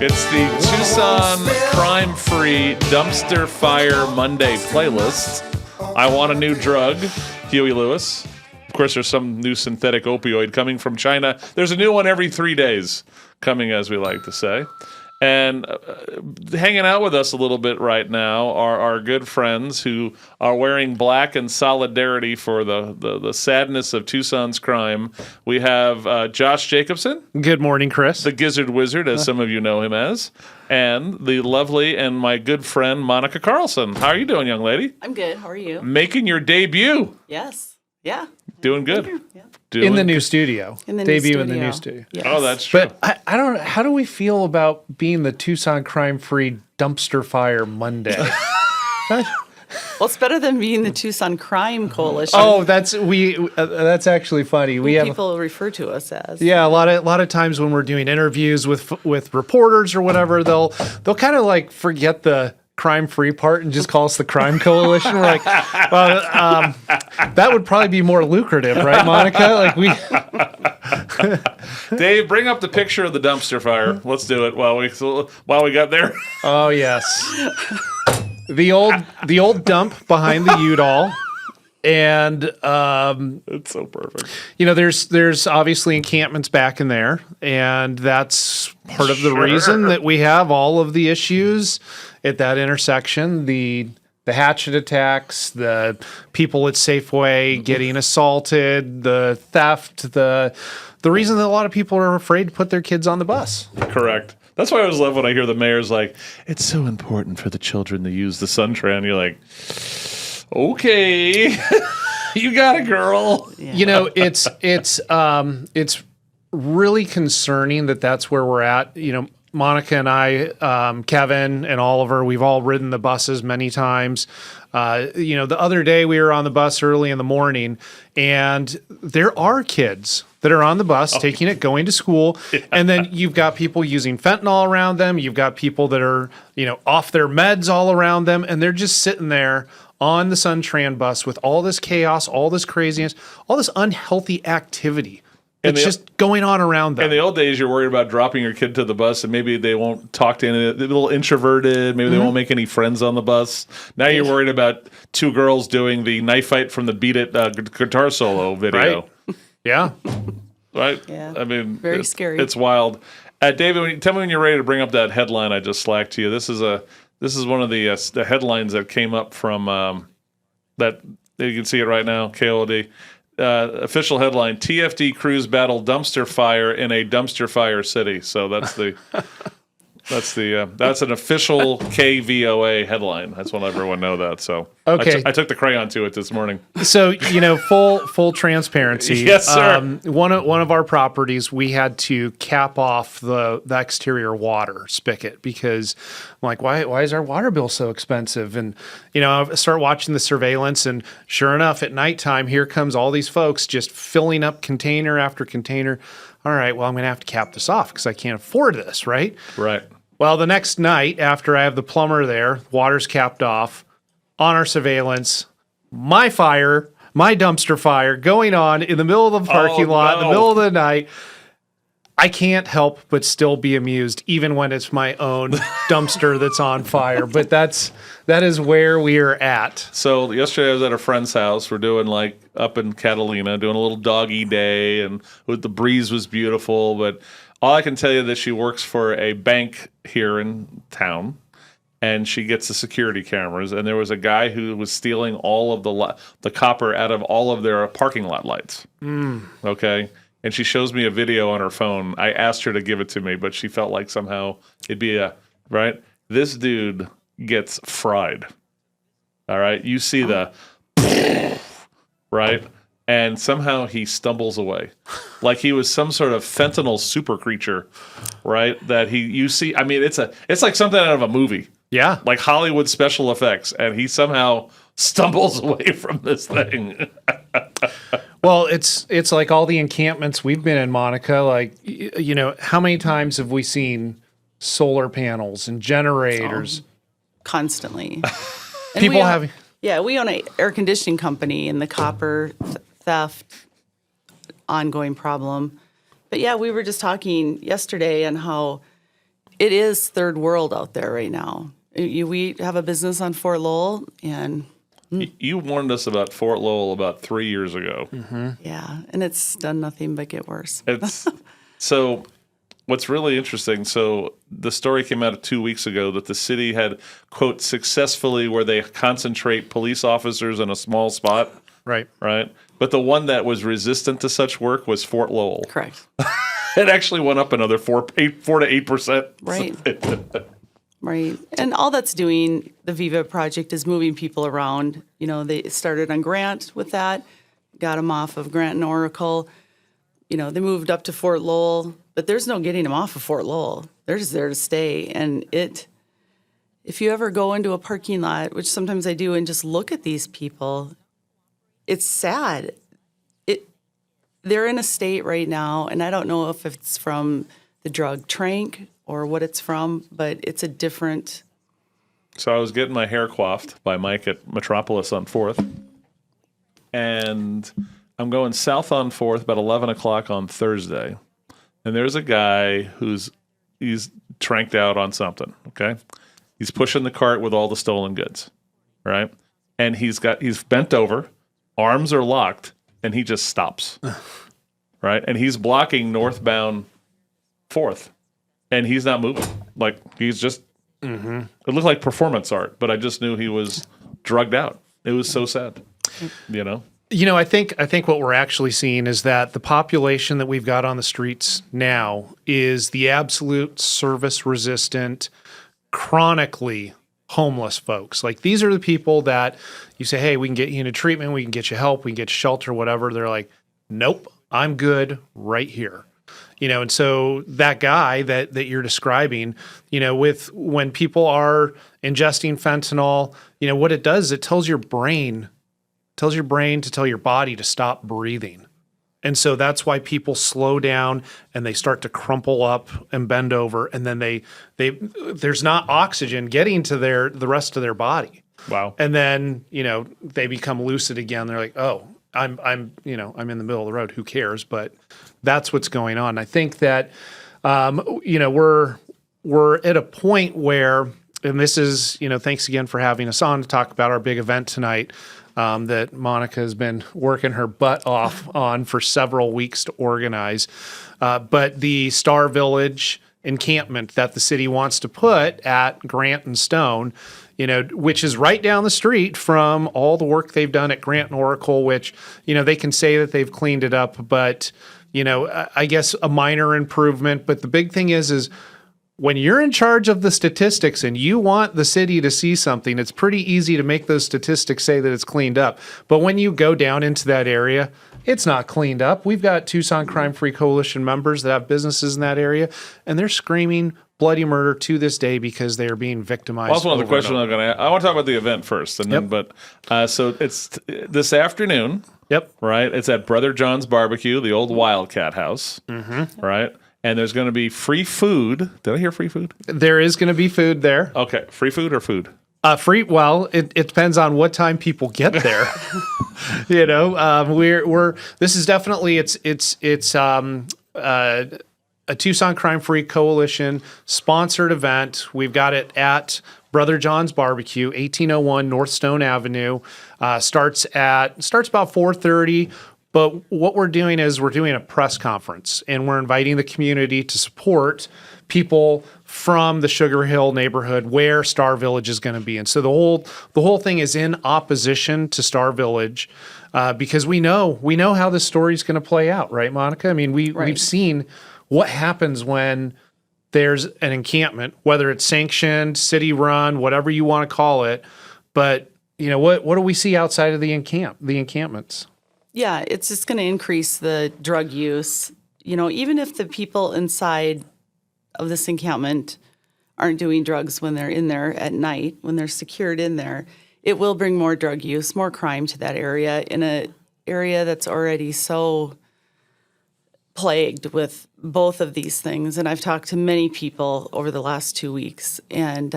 It's the Tucson Crime Free Dumpster Fire Monday playlist. I Want a New Drug, Huey Lewis. Of course, there's some new synthetic opioid coming from China. There's a new one every 3 days coming, as we like to say. And hanging out with us a little bit right now are our good friends who are wearing black in solidarity for the sadness of Tucson's crime. We have Josh Jacobsen. Good morning, Chris. The Gizzard Wizard, as some of you know him as. And the lovely and my good friend, Monica Carlson. How are you doing, young lady? I'm good. How are you? Making your debut. Yes. Yeah. Doing good. Yeah. In the new studio. In the Debut new in the studio. new studio. Yes. Oh, that's true. But I don't know. How do we feel about being the Tucson Crime Free Dumpster Fire Monday? Well, it's better than being the Tucson Crime Coalition. Oh, that's actually funny. We have people refer to us as. a lot of times when we're doing interviews with reporters or whatever, they'll kind of like forget the crime free part and just call us the Crime Coalition. We're like, well, that would probably be more lucrative, right, Monica? Dave, bring up the picture of the dumpster fire. Let's do it while we got there. Oh yes, the old dump behind the U-Doll. And It's so perfect. there's obviously encampments back in there, and that's part of the reason that we have all of the issues at that intersection. The hatchet attacks, the people at Safeway getting assaulted, the theft, the reason that a lot of people are afraid to put their kids on the bus. Correct. That's why I always love when I hear the mayor's like, it's so important for the children to use the Suntran. You're like, okay, you got it, girl. Yeah. It's really concerning that that's where we're at. Monica and I, Kevin and Oliver, we've all ridden the buses many times. The other day we were on the bus early in the morning, and there are kids that are on the bus taking it, going to school. Yeah. And then you've got people using fentanyl around them. You've got people that are, off their meds all around them, and they're just sitting there on the Suntran bus with all this chaos, all this craziness, all this unhealthy activity. It's just going on around them. In the old days, you're worried about dropping your kid to the bus, and maybe they won't talk to any. They're a little introverted. Maybe they won't make any friends on the bus. Now you're worried about two girls doing the knife fight from the Beat It guitar solo video. Right? Yeah. Right? Yeah. I mean, Very scary. It's wild. David, tell me when you're ready to bring up that headline I just slacked to you. This is one of the headlines that came up from that. You can see it right now. KOD. Official headline: TFD crews battle dumpster fire in a dumpster fire city. So that's that's an official KVOA headline. I just want everyone to know that. So okay, I took the crayon to it this morning. So full transparency. Yes, sir. One of our properties, we had to cap off the exterior water spigot because I'm like, why is our water bill so expensive? And I start watching the surveillance, and sure enough, at nighttime, here comes all these folks just filling up container after container. All right, well, I'm going to have to cap this off because I can't afford this, right? Right. Well, the next night, after I have the plumber there, water's capped off, on our surveillance, my dumpster fire going on in the middle of the parking lot, in the middle of the night. I can't help but still be amused, even when it's my own dumpster that's on fire. But that is where we are at. So yesterday I was at a friend's house. We're doing up in Catalina, doing a little doggy day, and the breeze was beautiful. But all I can tell you is that she works for a bank here in town, and she gets the security cameras. And there was a guy who was stealing all of the copper out of all of their parking lot lights. Okay. And she shows me a video on her phone. I asked her to give it to me, but she felt like somehow it'd be right? This dude gets fried. All right? You see the right? And somehow he stumbles away. Like he was some sort of fentanyl super creature, right? That you see, I mean, it's like something out of a movie. Yeah. Like Hollywood special effects, and he somehow stumbles away from this thing. Well, it's like all the encampments we've been in, Monica. Like, how many times have we seen solar panels and generators? Constantly. People having... Yeah, we own an air conditioning company, and the copper theft, ongoing problem. But yeah, we were just talking yesterday on how it is third world out there right now. We have a business on Fort Lowell, and You warned us about Fort Lowell about 3 years ago. yeah, and it's done nothing but get worse. It's so. What's really interesting, so the story came out 2 weeks ago that the city had, quote, successfully where they concentrate police officers in a small spot, Right. right? But the one that was resistant to such work was Fort Lowell. Correct. It actually went up another 4 to 8%. Right. Right. And all that's doing, the Viva project, is moving people around. You know, they started on Grant with that, got them off of Grant and Oracle. You know, they moved up to Fort Lowell, but there's no getting them off of Fort Lowell. They're just there to stay. And if you ever go into a parking lot, which sometimes I do, and just look at these people, it's sad. They're in a state right now, and I don't know if it's from the drug trank or what it's from, but it's a different. So I was getting my hair coiffed by Mike at Metropolis on 4th. And I'm going south on 4th about 11 o'clock on Thursday. And there's a guy he's tranked out on something, okay? He's pushing the cart with all the stolen goods, right? And he's bent over, arms are locked, and he just stops, right? And he's blocking northbound 4th, and he's not moving. Like, he's just, it looked like performance art, but I just knew he was drugged out. It was so sad, you know? You know, I think what we're actually seeing is that the population that we've got on the streets now is the absolute service-resistant, chronically homeless folks. Like, these are the people that you say, hey, we can get you into treatment, we can get you help, we can get you shelter, whatever. They're like, nope, I'm good right here. You know, and so that guy that you're describing, you know, when people are ingesting fentanyl, you know, what it does, it tells your brain to tell your body to stop breathing. And so that's why people slow down and they start to crumple up and bend over, and then there's not oxygen getting to the rest of their body. Wow. And then, you know, they become lucid again. They're like, "Oh, I'm in the middle of the road. Who cares?" But that's what's going on. I think that you know, we're at a point where, and this is, you know, thanks again for having us on to talk about our big event tonight. That Monica has been working her butt off on for several weeks to organize. But the Star Village encampment that the city wants to put at Grant and Stone, you know, which is right down the street from all the work they've done at Grant and Oracle, which, you know, they can say that they've cleaned it up, but, you know, I guess a minor improvement. But the big thing is when you're in charge of the statistics and you want the city to see something, it's pretty easy to make those statistics say that it's cleaned up. But when you go down into that area, it's not cleaned up. We've got Tucson Crime Free Coalition members that have businesses in that area, and they're screaming bloody murder to this day because they are being victimized. Well, that's one of the questions I'm going to ask. I want to talk about the event first, and then, but so it's this afternoon. Yep. Right. It's at Brother John's Barbecue, the old Wildcat House. Mm-hmm. Right. And there's going to be free food. Did I hear free food? There is going to be food there. Okay. Free food or food? Free. Well, it depends on what time people get there. You know, this is definitely it's a Tucson Crime Free Coalition sponsored event. We've got it at Brother John's Barbecue, 1801 North Stone Avenue. Starts about 4:30. But what we're doing is we're doing a press conference, and we're inviting the community to support people from the Sugar Hill neighborhood where Star Village is going to be. And so the whole thing is in opposition to Star Village because we know how this story is going to play out, right, Monica? I mean, we've seen what happens when there's an encampment, whether it's sanctioned, city run, whatever you want to call it. But you know what do we see outside of the encampments? Yeah, it's just going to increase the drug use. You know, even if the people inside of this encampment aren't doing drugs when they're in there at night, when they're secured in there, it will bring more drug use, more crime to that area, in an area that's already so plagued with both of these things. And I've talked to many people over the last 2 weeks, and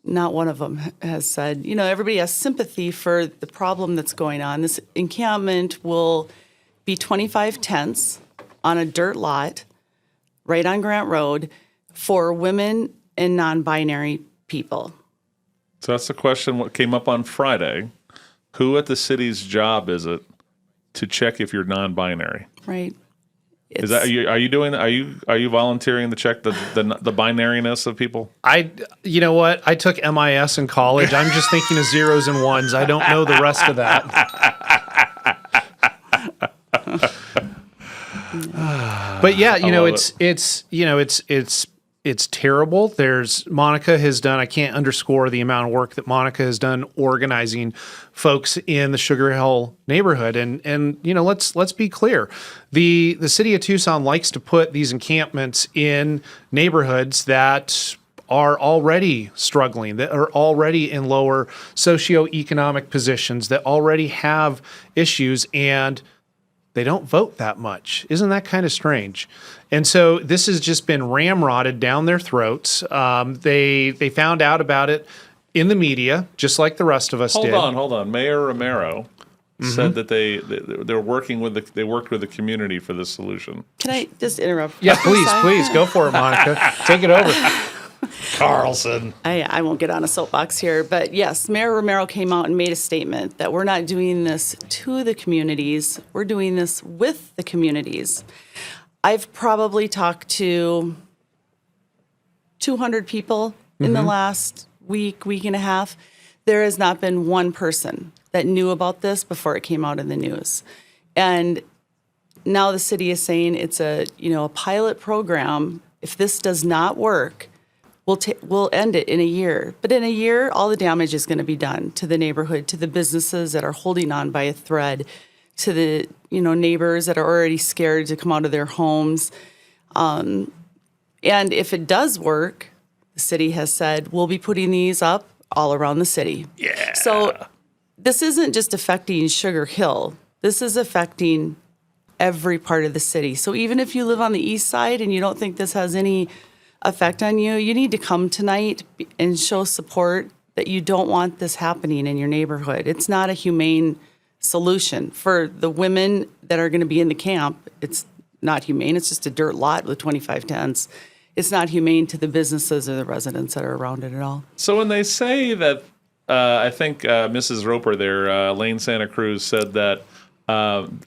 not one of them has said, you know, everybody has sympathy for the problem that's going on. This encampment will be 25 tents on a dirt lot right on Grant Road for women and non-binary people. So that's the question. What came up on Friday? Who at the city's job is it to check if you're non-binary? Right. Is that are you doing? Are you volunteering to check the binariness of people? You know what? I took MIS in college. I'm just thinking of zeros and ones. I don't know the rest of that. But yeah, it's terrible. Monica has done, I can't underscore the amount of work that Monica has done organizing folks in the Sugar Hill neighborhood. And let's be clear. The city of Tucson likes to put these encampments in neighborhoods that are already struggling, that are already in lower socioeconomic positions, that already have issues, and they don't vote that much. Isn't that kind of strange? And so this has just been ramrodded down their throats. They found out about it in the media, just like the rest of us did. Hold on. Mayor Romero said that they worked with the community for this solution. Can I just interrupt? Yeah, please go for it, Monica. Take it over. Carlson. I won't get on a soapbox here, but yes, Mayor Romero came out and made a statement that we're not doing this to the communities, we're doing this with the communities. I've probably talked to 200 people in the last week and a half. There has not been one person that knew about this before it came out in the news. And now the city is saying it's a pilot program. If this does not work, we'll end it in a year. But in a year, all the damage is going to be done to the neighborhood, to the businesses that are holding on by a thread, to the neighbors that are already scared to come out of their homes. And if it does work, the city has said, we'll be putting these up all around the city. Yeah. So this isn't just affecting Sugar Hill. This is affecting every part of the city. So even if you live on the east side and you don't think this has any effect on you, you need to come tonight and show support that you don't want this happening in your neighborhood. It's not a humane solution. For the women that are going to be in the camp, it's not humane. It's just a dirt lot with 25 tents. It's not humane to the businesses or the residents that are around it at all. So when they say that, I think Mrs. Roper there, Lane Santa Cruz, said that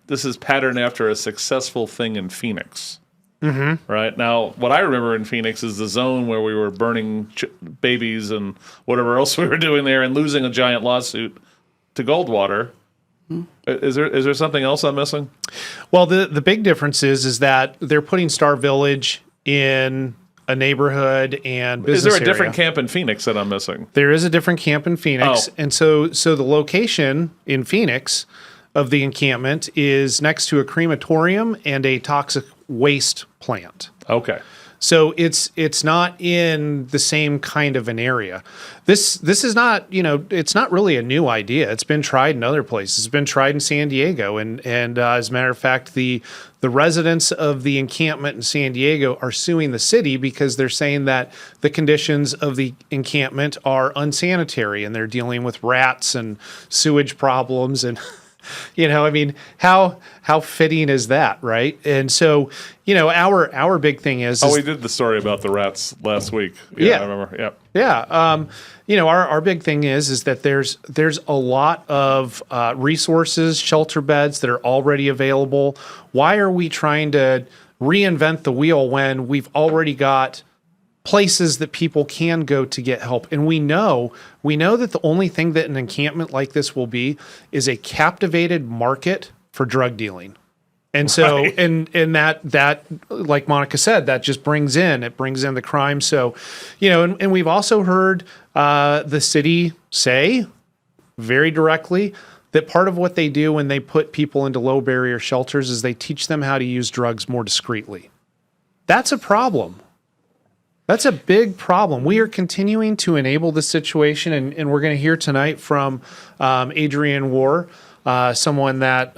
this is patterned after a successful thing in Phoenix. Mm-hmm. Right now, what I remember in Phoenix is the zone where we were burning babies and whatever else we were doing there, and losing a giant lawsuit to Goldwater. Mm-hmm. Is there something else I'm missing? Well, the big difference is that they're putting Star Village in a neighborhood and business area. Is there a different camp in Phoenix that I'm missing? There is a different camp in Phoenix, and so the location in Phoenix of the encampment is next to a crematorium and a toxic waste plant. Okay. So it's not in the same kind of an area. This is not, it's not really a new idea. It's been tried in other places. It's been tried in San Diego, and as a matter of fact, the residents of the encampment in San Diego are suing the city because they're saying that the conditions of the encampment are unsanitary and they're dealing with rats and sewage problems and how fitting is that, right? And so, our big thing is we did the story about the rats last week. Yeah. I remember. Yeah. Yeah. Our big thing is that there's a lot of resources, shelter beds that are already available. Why are we trying to reinvent the wheel when we've already got places that people can go to get help? And we know that the only thing that an encampment like this will be is a captivated market for drug dealing. And so, right. and that, like Monica said, that just brings in the crime. So, and we've also heard the city say very directly that part of what they do when they put people into low barrier shelters is they teach them how to use drugs more discreetly. That's a problem. That's a big problem. We are continuing to enable this situation, and we're going to hear tonight from Adrienne War, someone that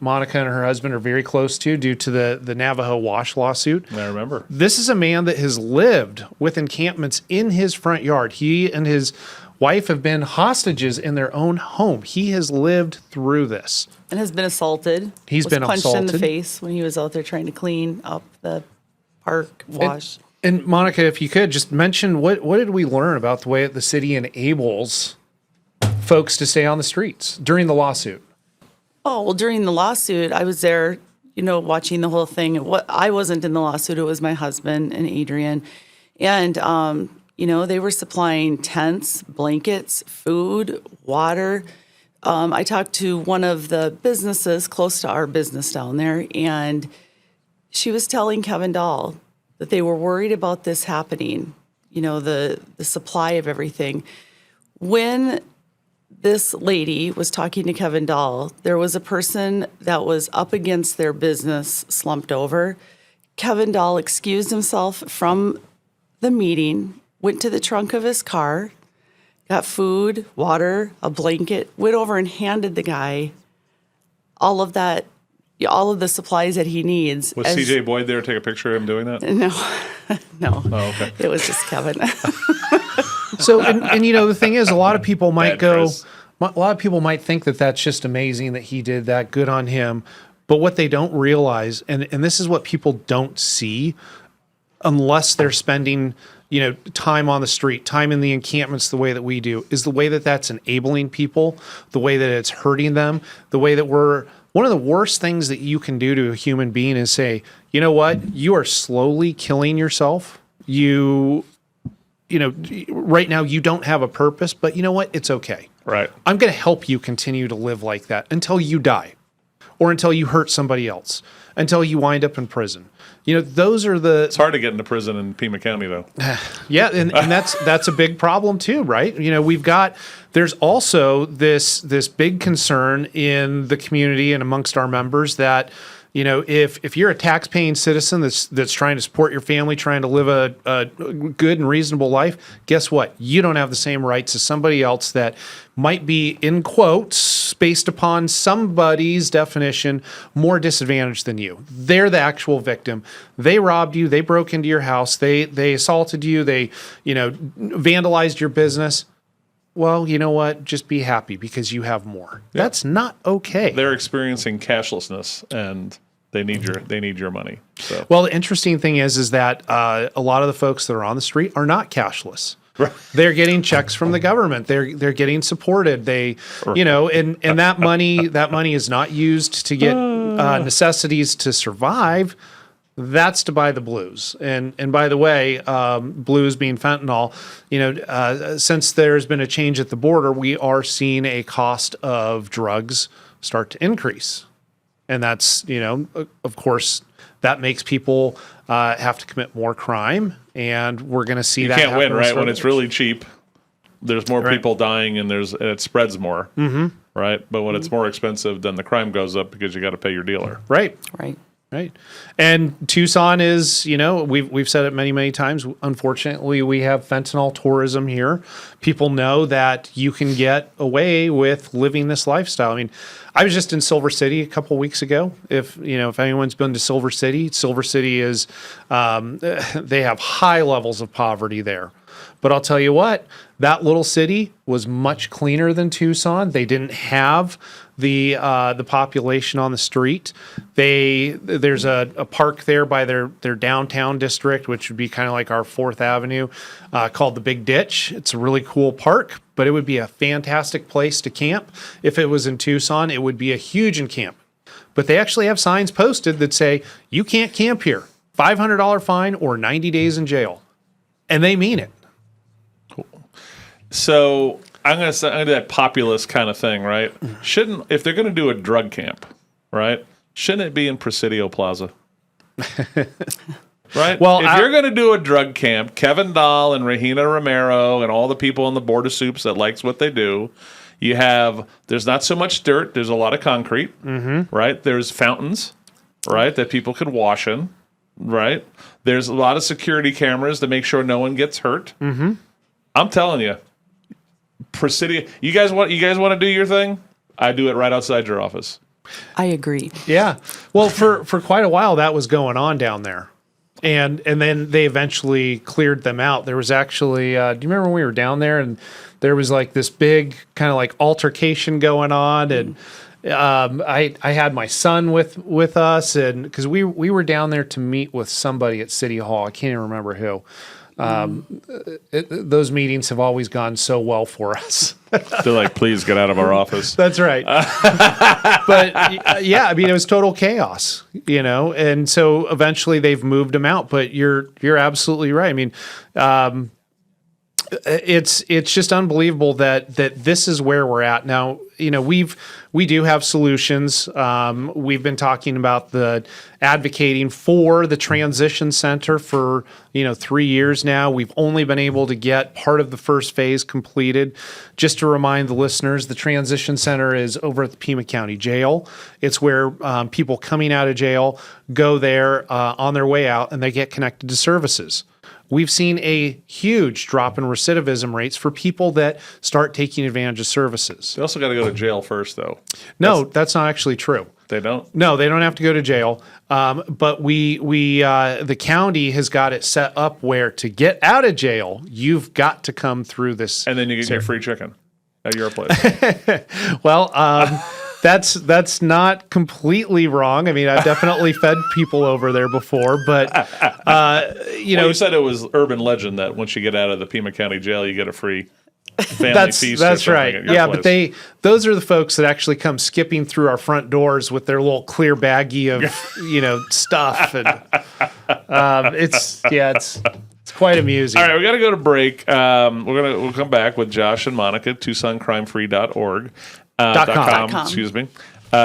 Monica and her husband are very close to due to the Navajo Wash lawsuit. I remember. This is a man that has lived with encampments in his front yard. He and his wife have been hostages in their own home. He has lived through this. And has been assaulted. He's been punched assaulted. in the face when he was out there trying to clean up the park, wash. And Monica, if you could just mention what did we learn about the way that the city enables folks to stay on the streets during the lawsuit? Oh, well, during the lawsuit, I was there, watching the whole thing. I wasn't in the lawsuit. It was my husband and Adrian. And, they were supplying tents, blankets, food, water. I talked to one of the businesses close to our business down there, and she was telling Kevin Dahl that they were worried about this happening, the supply of everything. When this lady was talking to Kevin Dahl, there was a person that was up against their business, slumped over. Kevin Dahl excused himself from the meeting, went to the trunk of his car, got food, water, a blanket, went over and handed the guy all of the supplies that he needs. Was CJ Boyd there to take a picture of him doing that? No. Oh, okay. It was just Kevin. So, and the thing is, a lot of people might Bad a lot of people might think that that's just amazing that he did that, good on him. But what they don't realize, and this is what people don't see, unless they're spending, time on the street, time in the encampments the way that we do, is the way that that's enabling people, the way that it's hurting them, the way that one of the worst things that you can do to a human being is say, you know what, you are slowly killing yourself. Right now you don't have a purpose, but you know what? It's okay. Right. I'm going to help you continue to live like that until you die or until you hurt somebody else, until you wind up in prison. Those are It's hard to get into prison in Pima County, though. Yeah, and that's a big problem too, right? There's also this big concern in the community and amongst our members that, if you're a tax-paying citizen that's trying to support your family, trying to live a good and reasonable life, guess what? You don't have the same rights as somebody else that might be, in quotes, based upon somebody's definition, more disadvantaged than you. They're the actual victim. They robbed you. They broke into your house. They assaulted you. They, vandalized your business. Well, you know what? Just be happy because you have more. Yeah. That's not okay. They're experiencing cashlessness, and they need your money. So. Well, the interesting thing is that a lot of the folks that are on the street are not cashless. Right. They're getting checks from the government. They're getting supported. And that money is not used to get necessities to survive. That's to buy the blues. And by the way, blues being fentanyl, since there's been a change at the border, we are seeing a cost of drugs start to increase. And that's, of course, that makes people have to commit more crime. And we're going to see that. You can't win, right? When it's really cheap, there's more people dying and it spreads more, right? But when it's more expensive, then the crime goes up because you got to pay your dealer. Right. Right. And Tucson is, we've said it many, many times. Unfortunately, we have fentanyl tourism here. People know that you can get away with living this lifestyle. I mean, I was just in Silver City a couple weeks ago. If anyone's been to Silver City is, they have high levels of poverty there. But I'll tell you what, that little city was much cleaner than Tucson. They didn't have the population on the street. There's a park there by their downtown district, which would be kind of like our 4th Avenue, called the Big Ditch. It's a really cool park, but it would be a fantastic place to camp. If it was in Tucson, it would be a huge encampment. But they actually have signs posted that say, you can't camp here, $500 fine or 90 days in jail. And they mean it. So I'm going to do that populist kind of thing, right? If they're going to do a drug camp, right? Shouldn't it be in Presidio Plaza? Right? Well, if you're going to do a drug camp, Kevin Dahl and Regina Romero and all the people on the board of soups that likes what they do, there's not so much dirt. There's a lot of concrete, right? There's fountains, right, that people could wash in, right? There's a lot of security cameras to make sure no one gets hurt. I'm telling you, Presidio. You guys want to do your thing? I do it right outside your office. I agree. Yeah. Well, for quite a while that was going on down there, and then they eventually cleared them out. There was actually, do you remember when we were down there and there was like this big kind of like altercation going on, and I had my son with us, and because we were down there to meet with somebody at City Hall. I can't even remember who. Those meetings have always gone so well for us. They're like, please get out of our office. That's right. But yeah, I mean, it was total chaos, and so eventually they've moved them out. But you're absolutely right. I mean, it's just unbelievable that this is where we're at now. We do have solutions. We've been talking about advocating for the transition center for 3 years now. We've only been able to get part of the first phase completed. Just to remind the listeners, the transition center is over at the Pima County Jail. It's where people coming out of jail go there on their way out, and they get connected to services. We've seen a huge drop in recidivism rates for people that start taking advantage of services. They also got to go to jail first, though. No, that's not actually true. They don't? No, they don't have to go to jail. But the county has got it set up where to get out of jail, you've got to come through this. And then you can get free chicken at your place. Well, that's not completely wrong. I mean, I've definitely fed people over there before, but you said it was urban legend that once you get out of the Pima County Jail, you get a free family feast. That's right. At your Yeah, place. but those are the folks that actually come skipping through our front doors with their little clear baggie of stuff, and it's quite amusing. All right, we got to go to break. We'll come back with Josh and Monica, TucsonCrimeFree.org. .com. Excuse me.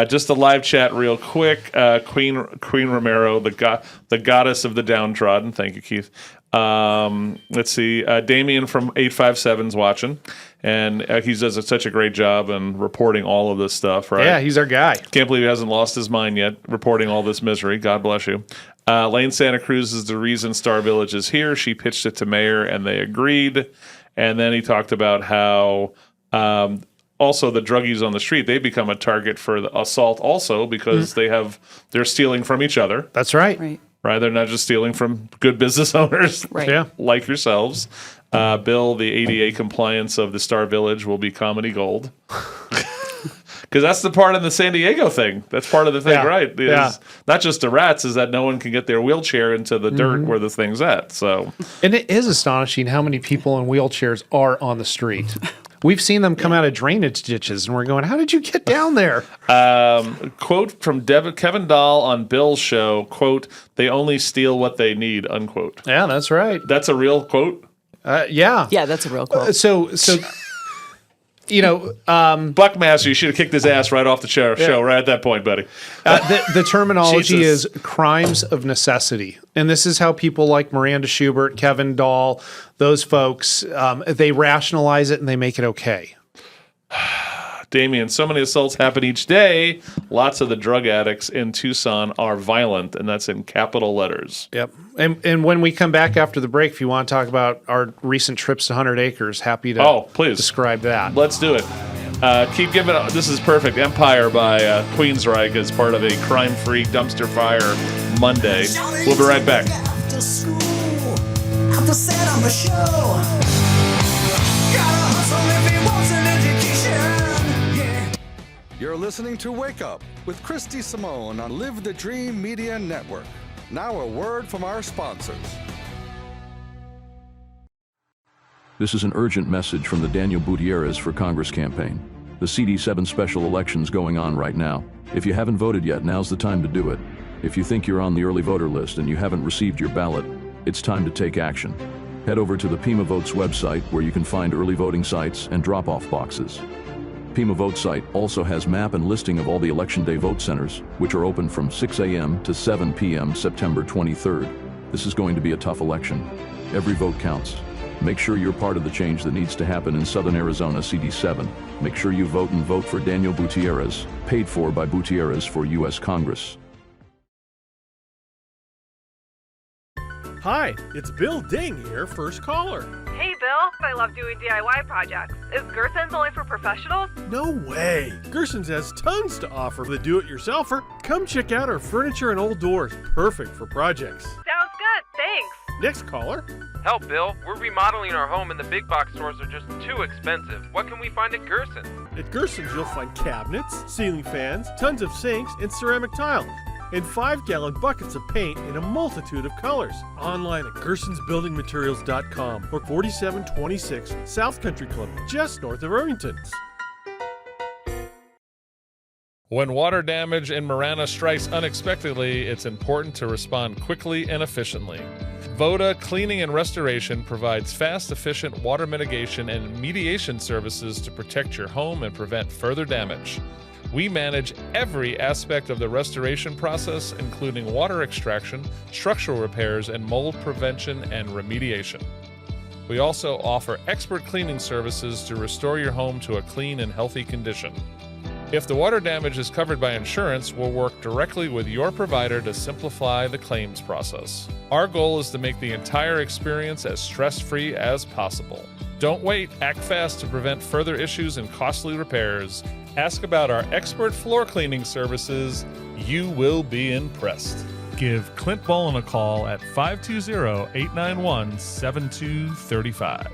Just a live chat real quick. Queen Romero, the goddess of the downtrodden. Thank you, Keith. Let's see. Damien from 857's watching, and he does such a great job in reporting all of this stuff, right? Yeah, he's our guy. Can't believe he hasn't lost his mind yet, reporting all this misery. God bless you. Lane Santa Cruz is the reason Star Village is here. She pitched it to mayor, and they agreed. And then he talked about how also the druggies on the street, they become a target for the assault also because they're stealing from each other. That's right. Right? They're not just stealing from good business owners like yourselves. Bill, the ADA compliance of the Star Village will be comedy gold. Because that's the part of the San Diego thing. That's part of the thing, right? Not just the rats, is that no one can get their wheelchair into the dirt where the thing's at. So, and it is astonishing how many people in wheelchairs are on the street. We've seen them come out of drainage ditches, and we're going, how did you get down there? Quote from Kevin Dahl on Bill's show, quote, they only steal what they need, unquote. Yeah, that's right. That's a real quote? Yeah, that's a real quote. Buckmaster, you should have kicked his ass right off the show right at that point, buddy. The terminology is crimes of necessity. And this is how people like Miranda Schubert, Kevin Dahl, those folks, they rationalize it and they make it okay. Damien, so many assaults happen each day. Lots of the drug addicts in Tucson are violent, and that's in capital letters. Yep. And when we come back after the break, if you want to talk about our recent trips to 100 Acres, happy to describe that. Let's do it. Keep giving it. This is perfect. Empire by Queensryche as part of a crime-free dumpster fire Monday. We'll be right back. After school, after set on the show, gotta hustle if he wants an education. Yeah. You're listening to Wake Up with Christy Simone on Live the Dream Media Network. Now a word from our sponsors. This is an urgent message from the Daniel Gutierrez for Congress campaign. The CD7 special election's going on right now. If you haven't voted yet, now's the time to do it. If you think you're on the early voter list and you haven't received your ballot, it's time to take action. Head over to the Pima Votes website where you can find early voting sites and drop-off boxes. Pima Vote site also has map and listing of all the Election Day vote centers, which are open from 6 a.m. to 7 p.m. September 23rd. This is going to be a tough election. Every vote counts. Make sure you're part of the change that needs to happen in Southern Arizona CD7. Make sure you vote and vote for Daniel Gutierrez, paid for by Gutierrez for U.S. Congress. Hi, it's Bill Ding here, first caller. Hey Bill, I love doing DIY projects. Is Gerson's only for professionals? No way! Gerson's has tons to offer for the do-it-yourselfer. Come check out our furniture and old doors, perfect for projects. Sounds good, thanks. Next caller. Help, Bill. We're remodeling our home and the big box stores are just too expensive. What can we find at Gerson? At Gerson's, you'll find cabinets, ceiling fans, tons of sinks, and ceramic tile, and 5-gallon buckets of paint in a multitude of colors. Online at gersonsbuildingmaterials.com or 4726 South Country Club, just north of Irvington. When water damage in Marana strikes unexpectedly, it's important to respond quickly and efficiently. Voda Cleaning and Restoration provides fast, efficient water mitigation and mediation services to protect your home and prevent further damage. We manage every aspect of the restoration process, including water extraction, structural repairs, and mold prevention and remediation. We also offer expert cleaning services to restore your home to a clean and healthy condition. If the water damage is covered by insurance, we'll work directly with your provider to simplify the claims process. Our goal is to make the entire experience as stress-free as possible. Don't wait, act fast to prevent further issues and costly repairs. Ask about our expert floor cleaning services. You will be impressed. Give Clint Bolin a call at 520-891-7235.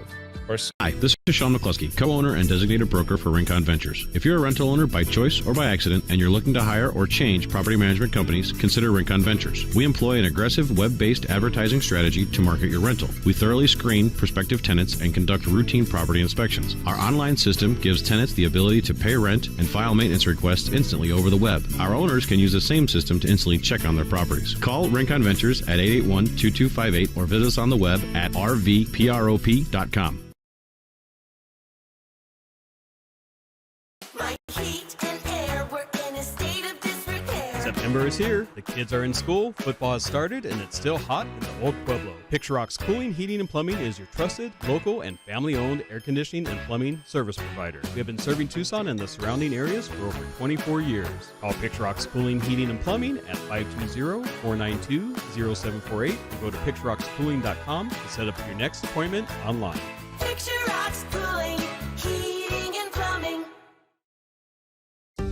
Hi, this is Sean McCluskey, co-owner and designated broker for Rincon Ventures. If you're a rental owner by choice or by accident and you're looking to hire or change property management companies, consider Rincon Ventures. We employ an aggressive web-based advertising strategy to market your rental. We thoroughly screen prospective tenants and conduct routine property inspections. Our online system gives tenants the ability to pay rent and file maintenance requests instantly over the web. Our owners can use the same system to instantly check on their properties. Call Rincon Ventures at 881-2258 or visit us on the web at rvprop.com. September is here, the kids are in school, football has started, and it's still hot in the old Pueblo. Picture Rock's Cooling, Heating, and Plumbing is your trusted, local, and family-owned air conditioning and plumbing service provider. We have been serving Tucson and the surrounding areas for over 24 years. Call Picture Rock's Cooling, Heating, and Plumbing at 520-492-0748 or go to picturerockscooling.com to set up your next appointment online. Picture Rock's Cooling, Heating, and Plumbing.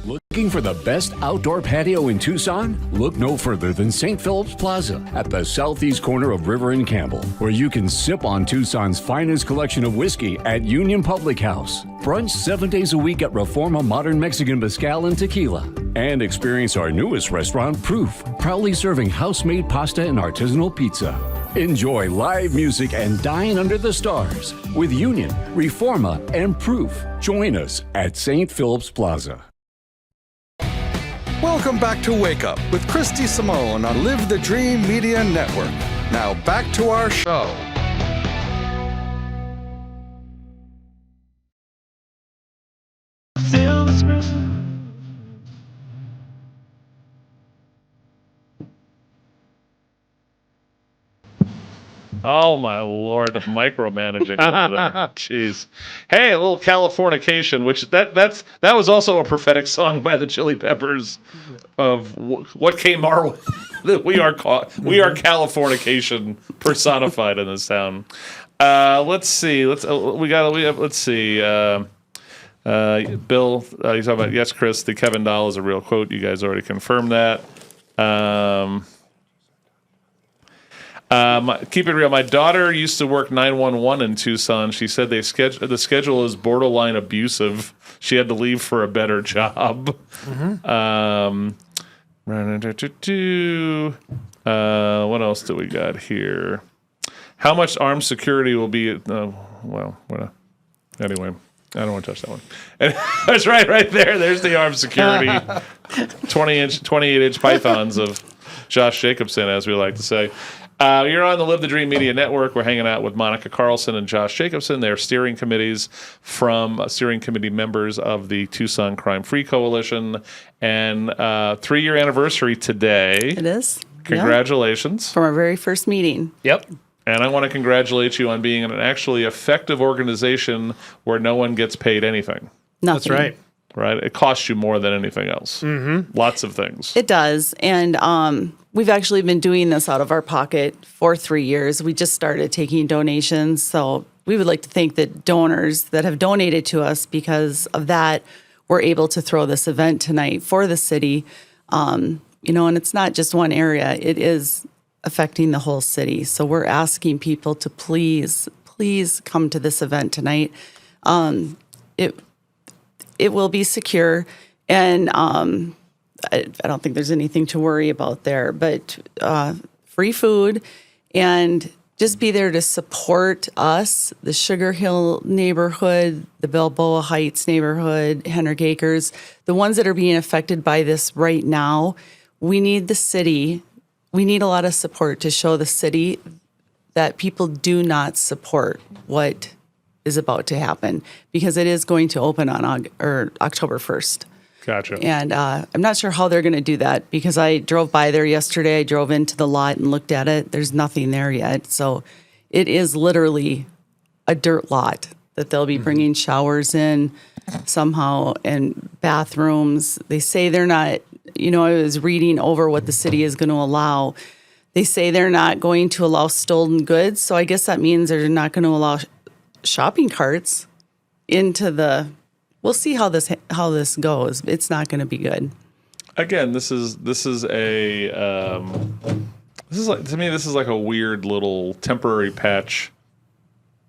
Looking for the best outdoor patio in Tucson? Look no further than St. Philip's Plaza at the southeast corner of River and Campbell, where you can sip on Tucson's finest collection of whiskey at Union Public House, brunch 7 days a week at Reforma Modern Mexican Mezcal and Tequila, and experience our newest restaurant, Proof, proudly serving house-made pasta and artisanal pizza. Enjoy live music and dine under the stars with Union, Reforma, and Proof. Join us at St. Philip's Plaza. Welcome back to Wake Up with Christy Simone on Live the Dream Media Network. Now back to our show. Oh my Lord, micromanaging. Jeez. Hey, a little Californication, which that was also a prophetic song by the Chili Peppers of what came our way. That we are Californication personified in this town. Let's see. Bill, you talking about, yes, Chris, the Kevin Dahl is a real quote. You guys already confirmed that. Keep it real. My daughter used to work 911 in Tucson. She said the schedule is borderline abusive. She had to leave for a better job. Mm-hmm. What else do we got here? How much armed security will be? Anyway, I don't want to touch that one. That's right there. There's the armed security. 28-inch pythons of Josh Jacobsen, as we like to say. You're on the Live the Dream Media Network. We're hanging out with Monica Carlson and Josh Jacobsen. They're steering committee members of the Tucson Crime Free Coalition. And 3-year anniversary today. It is. Congratulations. From our very first meeting. Yep. And I want to congratulate you on being an actually effective organization where no one gets paid anything. Nothing. That's right. Right? It costs you more than anything else. Mm-hmm. Lots of things. It does. And we've actually been doing this out of our pocket for 3 years. We just started taking donations. So we would like to thank the donors that have donated to us. Because of that, we're able to throw this event tonight for the city. And it's not just one area. It is affecting the whole city. So we're asking people to please come to this event tonight. it will be secure, and I don't think there's anything to worry about there. But free food, and just be there to support us, the Sugar Hill neighborhood, the Balboa Heights neighborhood, Henrik Acres, the ones that are being affected by this right now. We need the city. We need a lot of support to show the city that people do not support what is about to happen, because it is going to open on October 1st. Gotcha. And I'm not sure how they're going to do that, because I drove by there yesterday. I drove into the lot and looked at it. There's nothing there yet. So it is literally a dirt lot that they'll be bringing showers in somehow, and bathrooms. They say they're not, I was reading over what the city is going to allow. They say they're not going to allow stolen goods. So I guess that means they're not going to allow shopping carts into the. We'll see how this goes. It's not going to be good. Again, this is like a weird little temporary patch,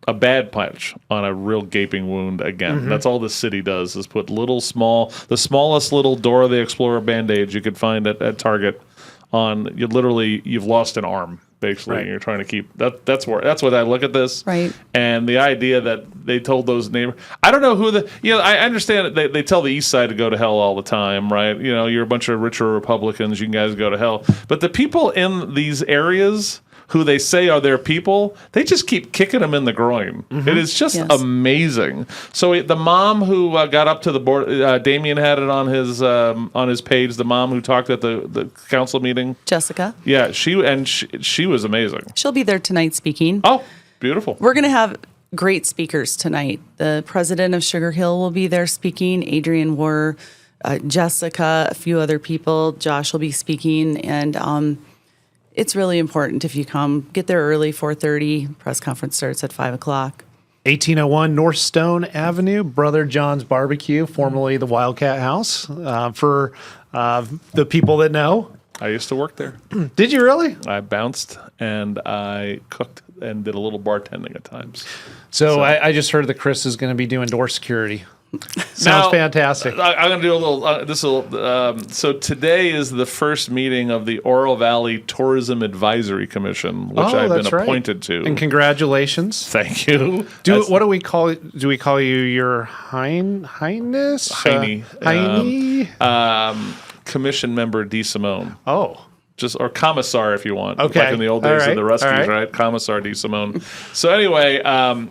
a bad patch on a real gaping wound. Again, that's all the city does, is put the smallest little Dora the Explorer Band-Aids you could find at Target on. You've lost an arm. Basically, Right. You're trying to keep that's what I look at this. Right. And the idea that they told those neighbors, I don't know who I understand that they tell the East Side to go to hell all the time, right? You're a bunch of richer Republicans, you guys go to hell. But the people in these areas who they say are their people, they just keep kicking them in the groin. It is just amazing. So the mom who got up to the board, Damien had it on his page. The mom who talked at the council meeting, Jessica. yeah, she was amazing. She'll be there tonight speaking. Oh, beautiful. We're going to have great speakers tonight. The president of Sugar Hill will be there speaking. Adrian Wurr, Jessica, a few other people. Josh will be speaking, and it's really important if you come. Get there early, 4:30. Press conference starts at 5 o'clock. 1801 North Stone Avenue, Brother John's Barbecue, formerly the Wildcat House. For the people that know. I used to work there. Did you really? I bounced and I cooked and did a little bartending at times. So I just heard that Chris is going to be doing door security. Sounds fantastic. I'm going to do a little. So today is the first meeting of the Oro Valley Tourism Advisory Commission, which I've been appointed to. And congratulations. Thank you. What do we call it? Do we call you your Highness? Heine. Commission member D. Simone. Oh. Or commissar if you want. Okay. Like in the old days of the Ruskies, right. right? Commissar D. Simone. So anyway,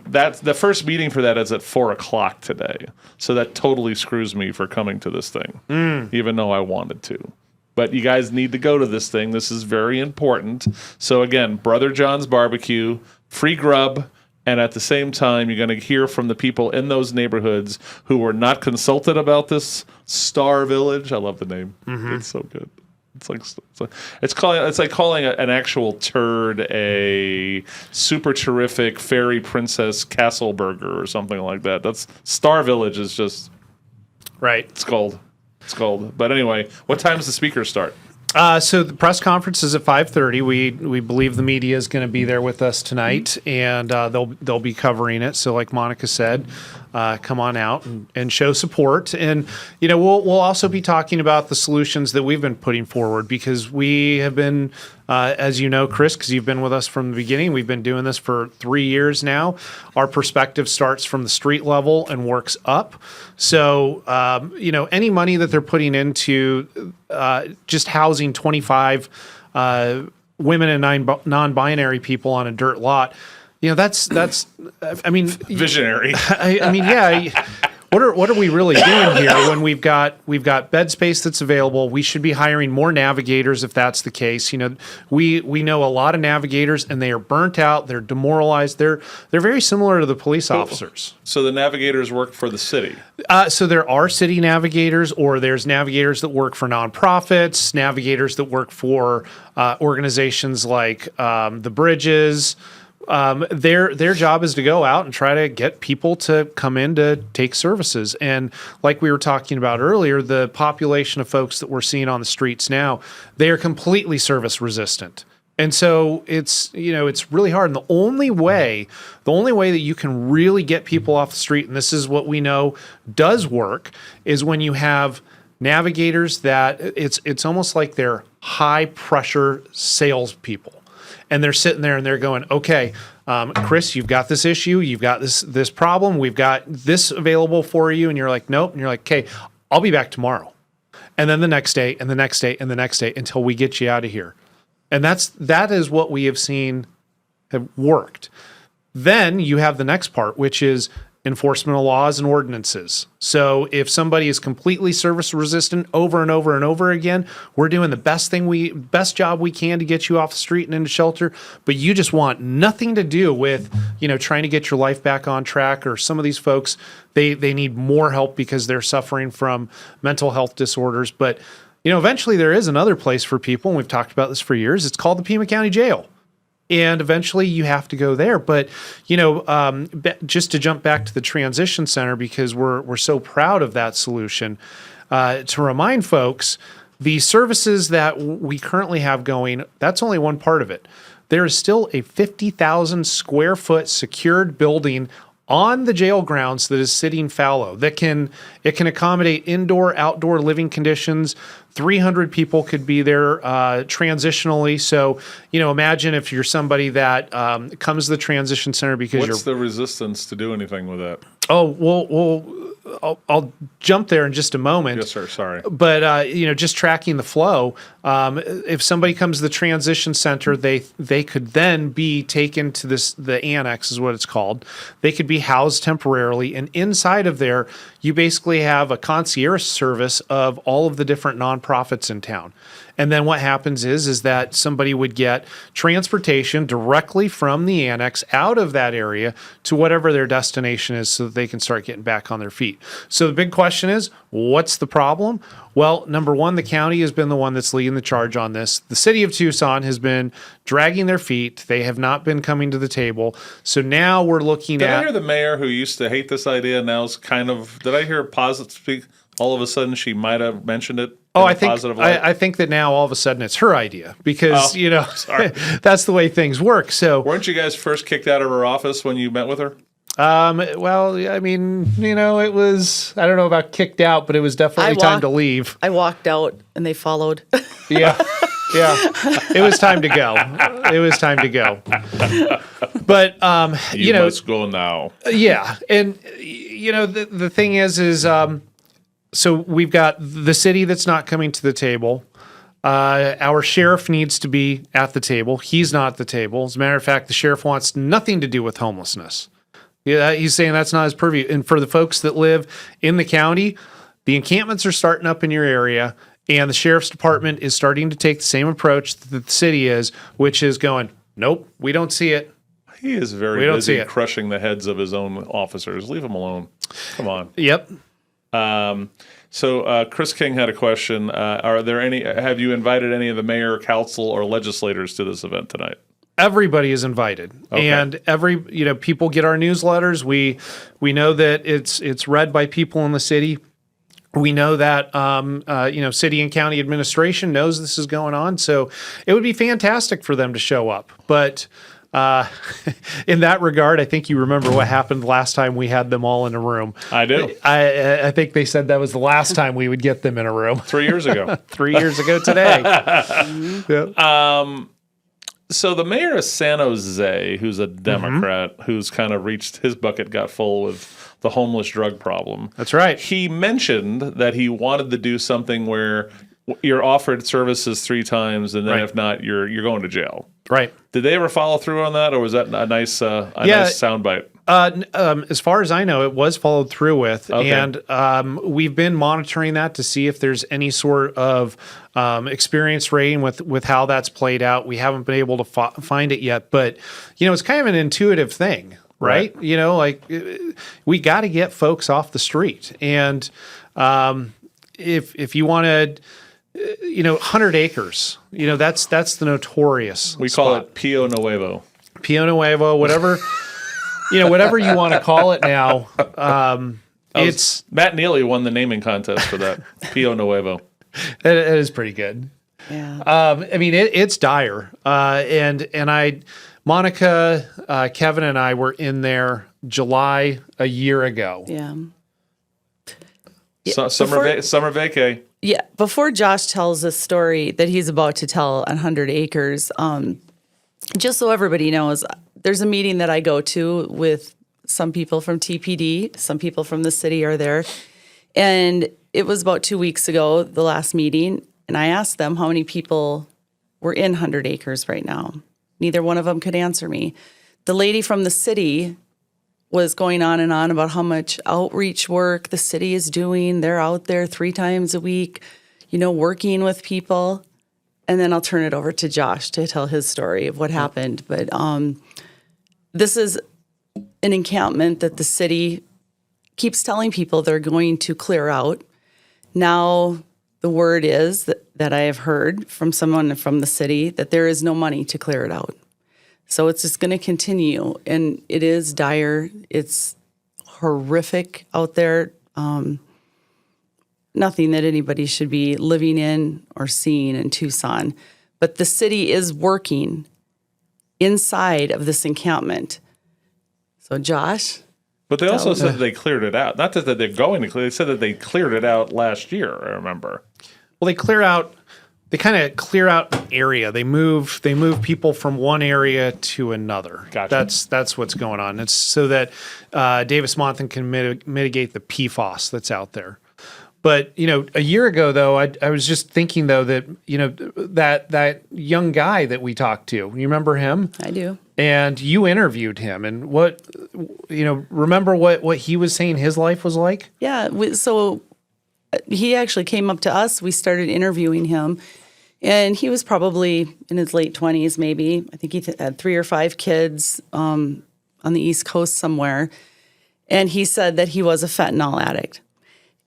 that's the first meeting for that is at 4:00 today. So that totally screws me for coming to this thing, even though I wanted to. But you guys need to go to this thing. This is very important. So again, Brother John's Barbecue, free grub, and at the same time, you're going to hear from the people in those neighborhoods who were not consulted about this Star Village. I love the name. It's so good. It's like calling an actual turd a super terrific fairy princess castle burger or something like that. That's Star Village is just right. It's gold. But anyway, what time does the speakers start? So the press conference is at 5:30. We believe the media is going to be there with us tonight, and they'll be covering it. So, like Monica said, come on out and show support. And we'll also be talking about the solutions that we've been putting forward, because we have been, as you know, Chris, because you've been with us from the beginning. We've been doing this for 3 years now. Our perspective starts from the street level and works up. So any money that they're putting into just housing 25 women and non-binary people on a dirt lot, that's I mean, visionary. I mean, yeah. What are we really doing here when we've got bed space that's available? We should be hiring more navigators if that's the case. We know a lot of navigators, and they are burnt out. They're demoralized. They're very similar to the police officers. So the navigators work for the city. So there are city navigators, or there's navigators that work for nonprofits, navigators that work for organizations like the Bridges. Their job is to go out and try to get people to come in to take services. And like we were talking about earlier, the population of folks that we're seeing on the streets now, they are completely service resistant. And so it's really hard. And the only way that you can really get people off the street, and this is what we know does work, is when you have navigators that it's almost like they're high pressure salespeople. And they're sitting there and they're going, okay, Chris, you've got this issue. You've got this problem. We've got this available for you. And you're like, nope. And you're like, okay, I'll be back tomorrow. And then the next day and the next day and the next day until we get you out of here. And that is what we have seen have worked. Then you have the next part, which is enforcement of laws and ordinances. So if somebody is completely service resistant over and over and over again, we're doing the best job we can to get you off the street and into shelter, but you just want nothing to do with, trying to get your life back on track. Or some of these folks, they need more help because they're suffering from mental health disorders. But eventually there is another place for people, and we've talked about this for years. It's called the Pima County Jail. And eventually you have to go there. But, just to jump back to the transition center, because we're so proud of that solution, to remind folks, the services that we currently have going, that's only one part of it. There is still a 50,000 square foot secured building on the jail grounds that is sitting fallow. It can accommodate indoor, outdoor living conditions. 300 people could be there transitionally. So, imagine if you're somebody that comes to the transition center because What's the resistance to do anything with that? Oh, well, I'll jump there in just a moment. Yes, sir. Sorry. But, just tracking the flow, if somebody comes to the transition center, they could then be taken to the annex is what it's called. They could be housed temporarily. And inside of there, you basically have a concierge service of all of the different nonprofits in town. And then what happens is that somebody would get transportation directly from the annex out of that area to whatever their destination is so that they can start getting back on their feet. So the big question is, what's the problem? Well, number one, the county has been the one that's leading the charge on this. The city of Tucson has been dragging their feet. They have not been coming to the table. So now we're looking Did at... I hear the mayor who used to hate this idea now is kind of... Did I hear a positive speak? All of a sudden she might have mentioned it. Oh, I think that now all of a sudden it's her idea because, sorry. that's the way things work. So weren't you guys first kicked out of her office when you met with her? Well, I mean, it was, I don't know about kicked out, but it was definitely time to leave. I walked out and they followed. Yeah. It was time to go. But, you must go now. Yeah. And, the thing is, so we've got the city that's not coming to the table. Our sheriff needs to be at the table. He's not at the table. As a matter of fact, the sheriff wants nothing to do with homelessness. Yeah, he's saying that's not his purview. And for the folks that live in the county, the encampments are starting up in your area, and the sheriff's department is starting to take the same approach that the city is, which is going, nope, we don't see it. He is very busy crushing the heads of his own officers. Leave him alone. Come on. Yep. So Chris King had a question. Have you invited any of the mayor, council, or legislators to this event tonight? Everybody is invited, okay. And people get our newsletters. We know that it's read by people in the city. We know that city and county administration knows this is going on, so it would be fantastic for them to show up. But in that regard, I think you remember what happened last time we had them all in a room. I do. I think they said that was the last time we would get them in a room. 3 years ago. 3 years ago today. Mm-hmm. So the mayor of San Jose, who's a Democrat, who's kind of reached his bucket got full with the homeless drug problem. That's right. He mentioned that he wanted to do something where you're offered services 3 times, and then if not, you're going to jail. Right. Did they ever follow through on that, or was that a nice soundbite? As far as I know, it was followed through with, okay. And we've been monitoring that to see if there's any sort of experience rating with how that's played out. We haven't been able to find it yet, but it's kind of an intuitive thing, right? We got to get folks off the street, and if you want to. 100 acres. That's the notorious. We spot. call it Pio Nuevo. Pio Nuevo, whatever. Whatever you want to call it now. Matt Neely won the naming contest for that. Pio Nuevo. It is pretty good. Yeah. I mean, it's dire. Monica, Kevin, and I were in there July a year ago. Yeah. Summer vacay. Yeah. Before Josh tells the story that he's about to tell on 100 Acres, just so everybody knows, there's a meeting that I go to with some people from TPD, some people from the city are there. And it was about 2 weeks ago, the last meeting, and I asked them how many people were in 100 Acres right now. Neither one of them could answer me. The lady from the city was going on and on about how much outreach work the city is doing. They're out there 3 times a week, working with people. And then I'll turn it over to Josh to tell his story of what happened. But this is an encampment that the city keeps telling people they're going to clear out. Now the word is that I have heard from someone from the city that there is no money to clear it out. So it's just going to continue. And it is dire. It's horrific out there. Nothing that anybody should be living in or seeing in Tucson. But the city is working inside of this encampment. So, Josh? But they also said they cleared it out. Not that they're going to clear. They said that they cleared it out last year, I remember. Well, they kind of clear out an area. They move people from one area to another. Gotcha. That's what's going on. It's so that Davis-Monthan can mitigate the PFAS that's out there. But, a year ago, though, I was just thinking, though, that, that young guy that we talked to, you remember him? I do. And you interviewed him. And remember what he was saying his life was like? Yeah. So he actually came up to us. We started interviewing him. And he was probably in his late 20s, maybe. I think he had 3 or 5 kids on the East Coast somewhere. And he said that he was a fentanyl addict,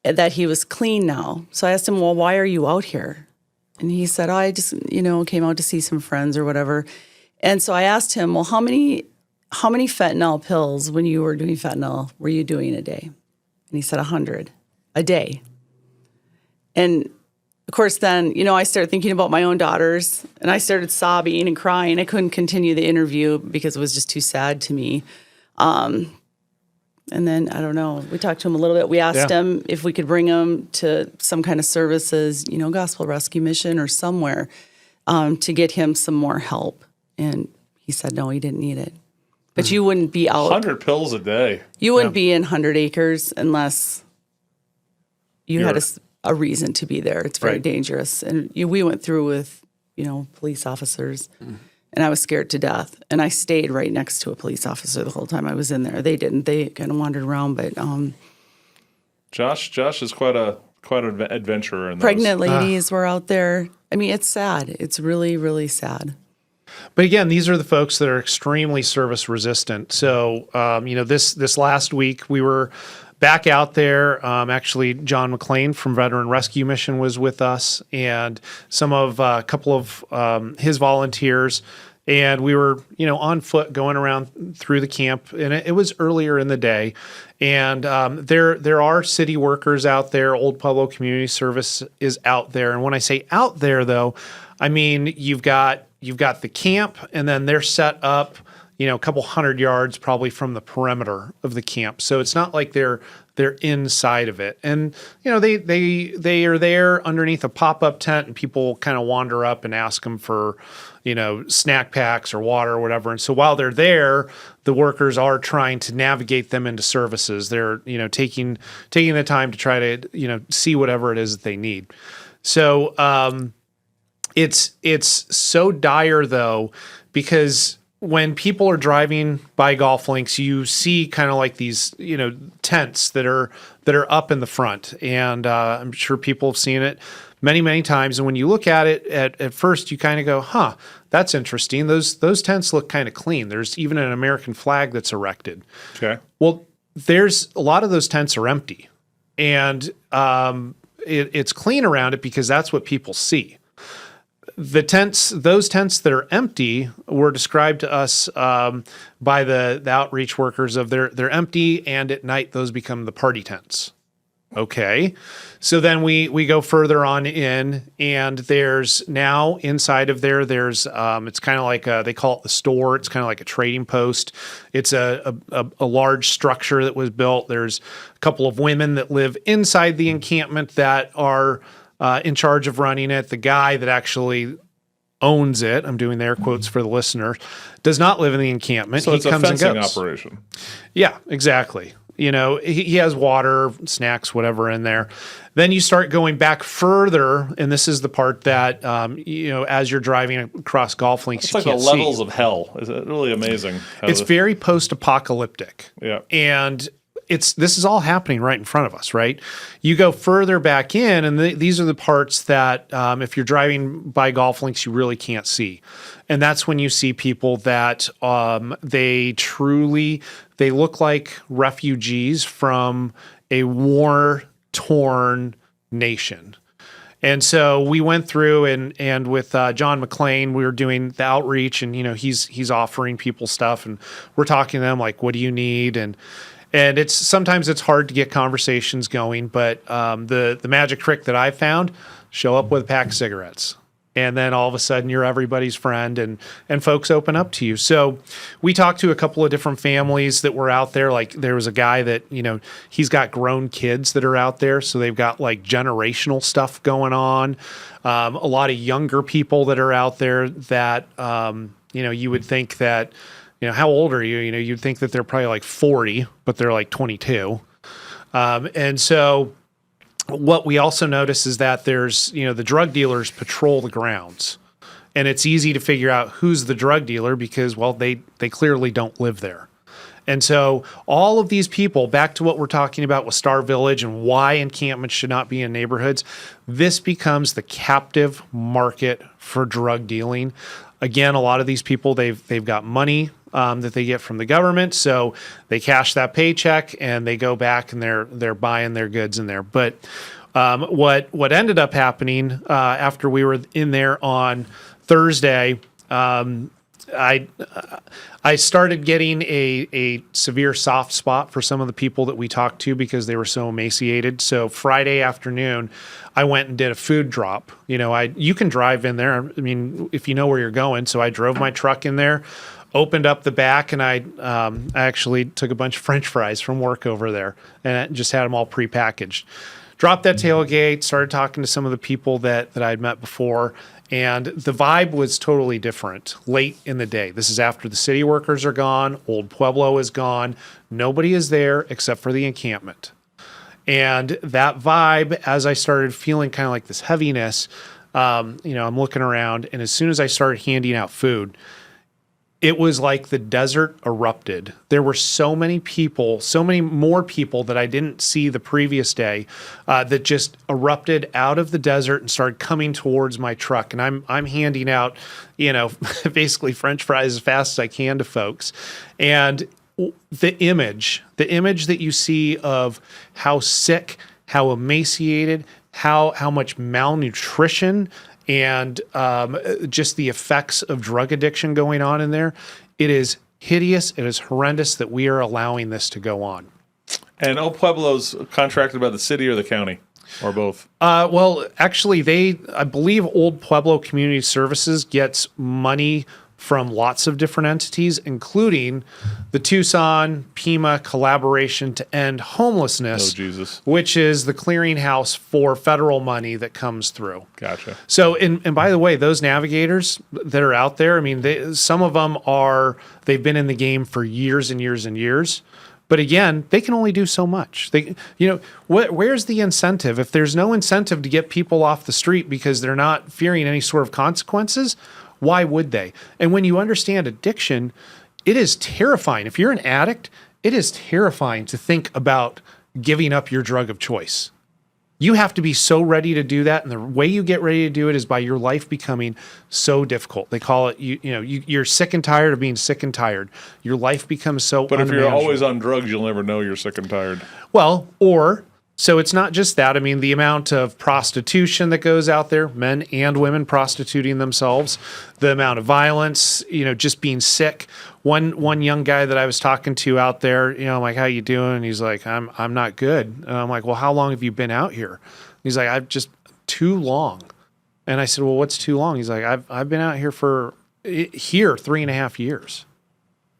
that he was clean now. So I asked him, well, why are you out here? And he said, I just, came out to see some friends or whatever. And so I asked him, well, how many fentanyl pills, when you were doing fentanyl, were you doing a day? And he said 100 a day. And of course, then, I started thinking about my own daughters, and I started sobbing and crying. I couldn't continue the interview because it was just too sad to me. And then, I don't know, we talked to him a little bit. We asked him if we could bring him to some kind of services, Gospel Rescue Mission or somewhere, to get him some more help. And he said, no, he didn't need it. But you wouldn't be out. 100 pills a day. You wouldn't be in 100 Acres unless you had a reason to be there. It's very dangerous. And we went through with, police officers. And I was scared to death. And I stayed right next to a police officer the whole time I was in there. They didn't. They kind of wandered around. But Josh is quite an adventurer. In pregnant ladies were out there. I mean, it's sad. It's really, really sad. But again, these are the folks that are extremely service resistant. So, this last week we were back out there. Actually, John McLean from Veteran Rescue Mission was with us, and a couple of his volunteers. And we were, on foot going around through the camp, and it was earlier in the day. And there are city workers out there. Old Pueblo Community Service is out there. And when I say out there, though, I mean you've got the camp, and then they're set up, a couple 100 yards probably from the perimeter of the camp. So it's not like they're inside of it. And they are there underneath a pop-up tent, and people kind of wander up and ask them for snack packs or water or whatever. And so while they're there, the workers are trying to navigate them into services. They're taking the time to try to see whatever it is that they need. So it's so dire, though, because when people are driving by golf links, you see kind of like these, tents that are up in the front. And I'm sure people have seen it many, many times. And when you look at it at first, you kind of go, that's interesting. Those tents look kind of clean. There's even an American flag that's erected. Okay. Well, there's a lot of those tents are empty. And it's clean around it because that's what people see. Those tents that are empty were described to us by the outreach workers of they're empty, and at night those become the party tents. Okay. So then we go further on in, and there's now inside of there's it's kind of like they call it the store. It's kind of like a trading post. It's a large structure that was built. There's a couple of women that live inside the encampment that are in charge of running it. The guy that actually owns it, I'm doing air quotes for the listener, does not live in the encampment. So he it's comes a fencing and goes. operation. Yeah, exactly. You know, he has water, snacks, whatever in there. Then you start going back further, and this is the part that, as you're driving across golf links, It's you like the can't levels see. of hell. Is it really amazing? It's very post-apocalyptic. Yeah. And this is all happening right in front of us, right? You go further back in, and these are the parts that if you're driving by golf links, you really can't see. And that's when you see people that they look like refugees from a war-torn nation. And so we went through and with John McClain, we were doing the outreach, and he's offering people stuff, and we're talking to them like, what do you need? And it's sometimes it's hard to get conversations going, but the magic trick that I found, show up with a pack of cigarettes. And then all of a sudden you're everybody's friend, and folks open up to you. So we talked to a couple of different families that were out there. Like there was a guy that, he's got grown kids that are out there. So they've got like generational stuff going on. A lot of younger people that are out there that, you would think that, how old are you? You'd think that they're probably like 40, but they're like 22. And so what we also notice is that there's, the drug dealers patrol the grounds, and it's easy to figure out who's the drug dealer because, well, they clearly don't live there. And so all of these people, back to what we're talking about with Star Village and why encampments should not be in neighborhoods, this becomes the captive market for drug dealing. Again, a lot of these people, they've got money that they get from the government, so they cash that paycheck and they go back and they're buying their goods in there. But what ended up happening after we were in there on Thursday, I started getting a severe soft spot for some of the people that we talked to because they were so emaciated. So Friday afternoon, I went and did a food drop. You can drive in there. I mean, if you know where you're going. So I drove my truck in there, opened up the back, and I actually took a bunch of French fries from work over there and just had them all prepackaged. Dropped that tailgate, started talking to some of the people that I'd met before, and the vibe was totally different late in the day. This is after the city workers are gone, Old Pueblo is gone, nobody is there except for the encampment. And that vibe, as I started feeling kind of like this heaviness, I'm looking around, and as soon as I started handing out food, it was like the desert erupted. There were so many people, so many more people that I didn't see the previous day that just erupted out of the desert and started coming towards my truck. And I'm handing out, basically French fries as fast as I can to folks. And the image that you see of how sick, how emaciated, how much malnutrition and just the effects of drug addiction going on in there, it is hideous. It is horrendous that we are allowing this to go on. And Old Pueblo's contracted by the city or the county, or both? Well, actually, I believe Old Pueblo Community Services gets money from lots of different entities, including the Tucson Pima collaboration to end homelessness, which is the clearinghouse for federal money that comes through. Gotcha. So, and by the way, those navigators that are out there, I mean, some of them they've been in the game for years and years and years. But again, they can only do so much. Where's the incentive? If there's no incentive to get people off the street because they're not fearing any sort of consequences, why would they? And when you understand addiction, it is terrifying. If you're an addict, it is terrifying to think about giving up your drug of choice. You have to be so ready to do that, and the way you get ready to do it is by your life becoming so difficult. They call it, you're sick and tired of being sick and tired. Your life becomes so But if you're unmanageable. always on drugs, you'll never know you're sick and tired. Well, or So it's not just that. I mean, the amount of prostitution that goes out there, men and women prostituting themselves, the amount of violence, just being sick. One young guy that I was talking to out there, I'm like, how you doing? He's like, I'm not good. And I'm like, well, how long have you been out here? He's like, I've just too long. And I said, well, what's too long? He's like, I've been out here for 3.5 years.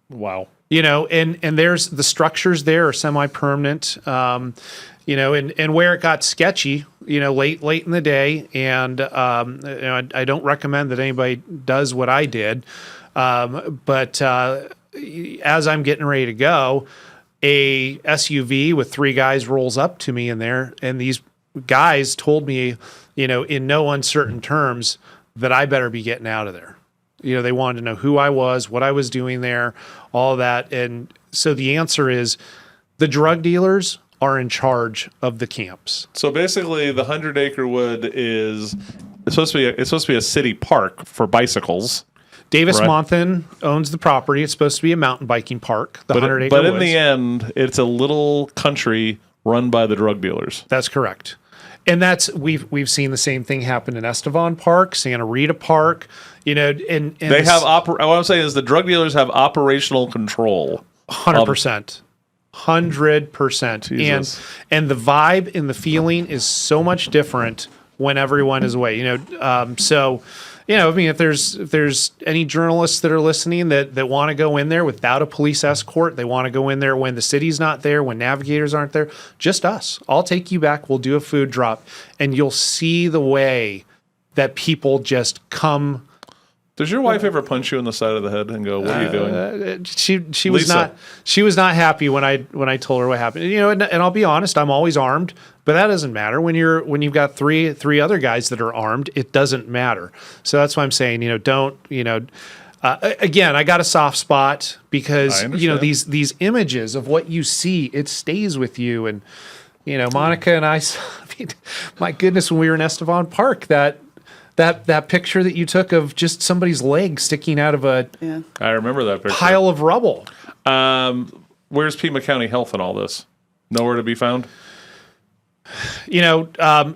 Wow. And there's the structures there are semi-permanent, and where it got sketchy, late in the day. And, I don't recommend that anybody does what I did. But as I'm getting ready to go, a SUV with 3 guys rolls up to me in there. And these guys told me, in no uncertain terms that I better be getting out of there. They wanted to know who I was, what I was doing there, all of that. And so the answer is the drug dealers are in charge of the camps. So basically, the 100-acre wood it's supposed to be a city park for bicycles. Davis Right. Monthan owns the property. It's supposed to be a mountain biking park. The 100-acre But in woods. the end, it's a little country run by the drug dealers. That's correct. And that's we've seen the same thing happen in Estevan Park, Santa Rita Park, and They have what I'm saying is the drug dealers have operational control. 100%. 100%. And the vibe and the feeling is so much different when everyone is away. If there's any journalists that are listening that want to go in there without a police escort, they want to go in there when the city's not there, when navigators aren't there, just us. I'll take you back. We'll do a food drop, and you'll see the way that people just come. Does your wife ever punch you in the side of the head and go, "What are you doing?" She was not happy when I told her what happened. And I'll be honest, I'm always armed, but that doesn't matter when you've got three other guys that are armed. It doesn't matter. So that's why I'm saying, don't. Again, I got a soft spot because these images of what you see, it stays with you. And Monica and I mean, my goodness, when we were in Estevan Park, that picture that you took of just somebody's leg sticking out of a I remember that picture. pile of rubble. Where's Pima County Health in all this? Nowhere to be found? A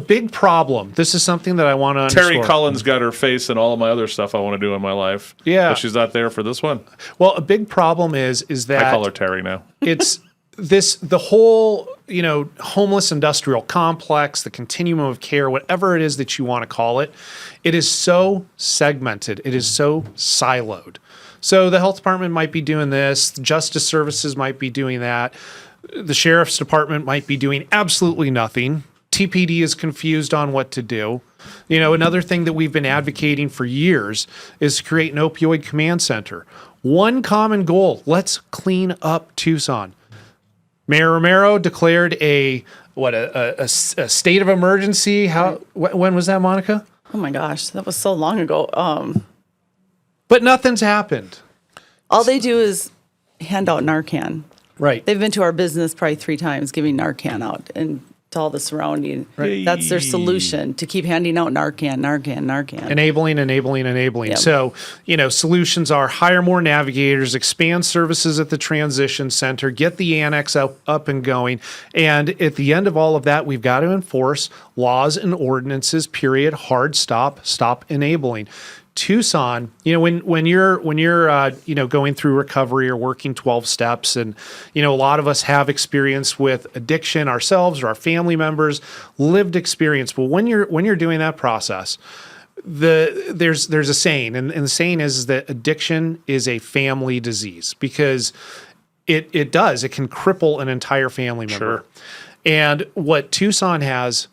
big problem. This is something that I want to underscore. Terry Collins got her face in all of my other stuff I want to do in my life. Yeah. But she's not there for this one. Well, a big problem is that I call her Terry now. it's the whole, homeless industrial complex, the continuum of care, whatever it is that you want to call it, it is so segmented. It is so siloed. So the health department might be doing this. The justice services might be doing that. The sheriff's department might be doing absolutely nothing. TPD is confused on what to do. Another thing that we've been advocating for years is to create an opioid command center. One common goal: let's clean up Tucson. Mayor Romero declared a state of emergency. When was that, Monica? Oh my gosh, that was so long ago. But nothing's happened. All they do is hand out Narcan. Right. They've been to our business probably 3 times giving Narcan out and to all the surrounding. Right. That's their solution, to keep handing out Narcan. Enabling. Yep. So, solutions are hire more navigators, expand services at the transition center, get the annex up and going. And at the end of all of that, we've got to enforce laws and ordinances, period. Hard stop enabling. Tucson, when you're going through recovery or working 12 steps, and a lot of us have experience with addiction ourselves or our family members, lived experience. But when you're doing that process, there's a saying, and the saying is that addiction is a family disease, because it can cripple an entire family member. Sure. And what Tucson has,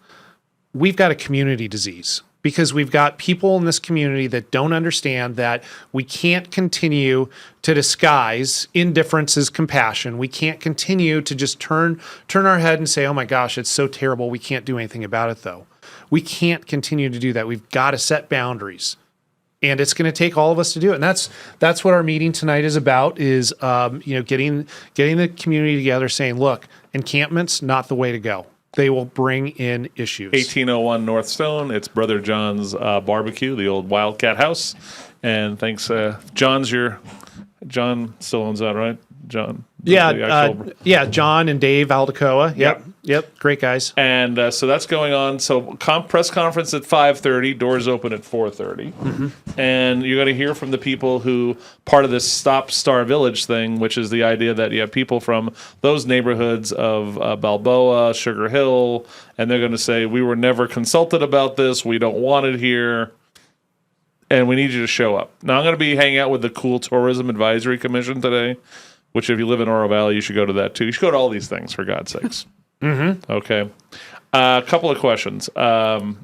we've got a community disease. Because we've got people in this community that don't understand that we can't continue to disguise indifference as compassion. We can't continue to just turn our head and say, oh my gosh, it's so terrible. We can't do anything about it, though. We can't continue to do that. We've got to set boundaries. And it's going to take all of us to do it. And that's what our meeting tonight is about, is getting the community together, saying, look, encampment's not the way to go. They will bring in issues. 1801 North Stone. It's Brother John's barbecue, the old Wildcat House. And thanks, John still owns that, right? John. Yeah, John and Dave Aldecoa. Yep, great guys. And so that's going on. So press conference at 5:30. Doors open at 4:30. And you're going to hear from the people who part of this Stop Star Village thing, which is the idea that you have people from those neighborhoods of Balboa, Sugar Hill, and they're going to say, we were never consulted about this. We don't want it here. And we need you to show up. Now, I'm going to be hanging out with the Cool Tourism Advisory Commission today, which if you live in Oro Valley, you should go to that too. You should go to all these things, for God's sakes. Okay. A couple of questions. The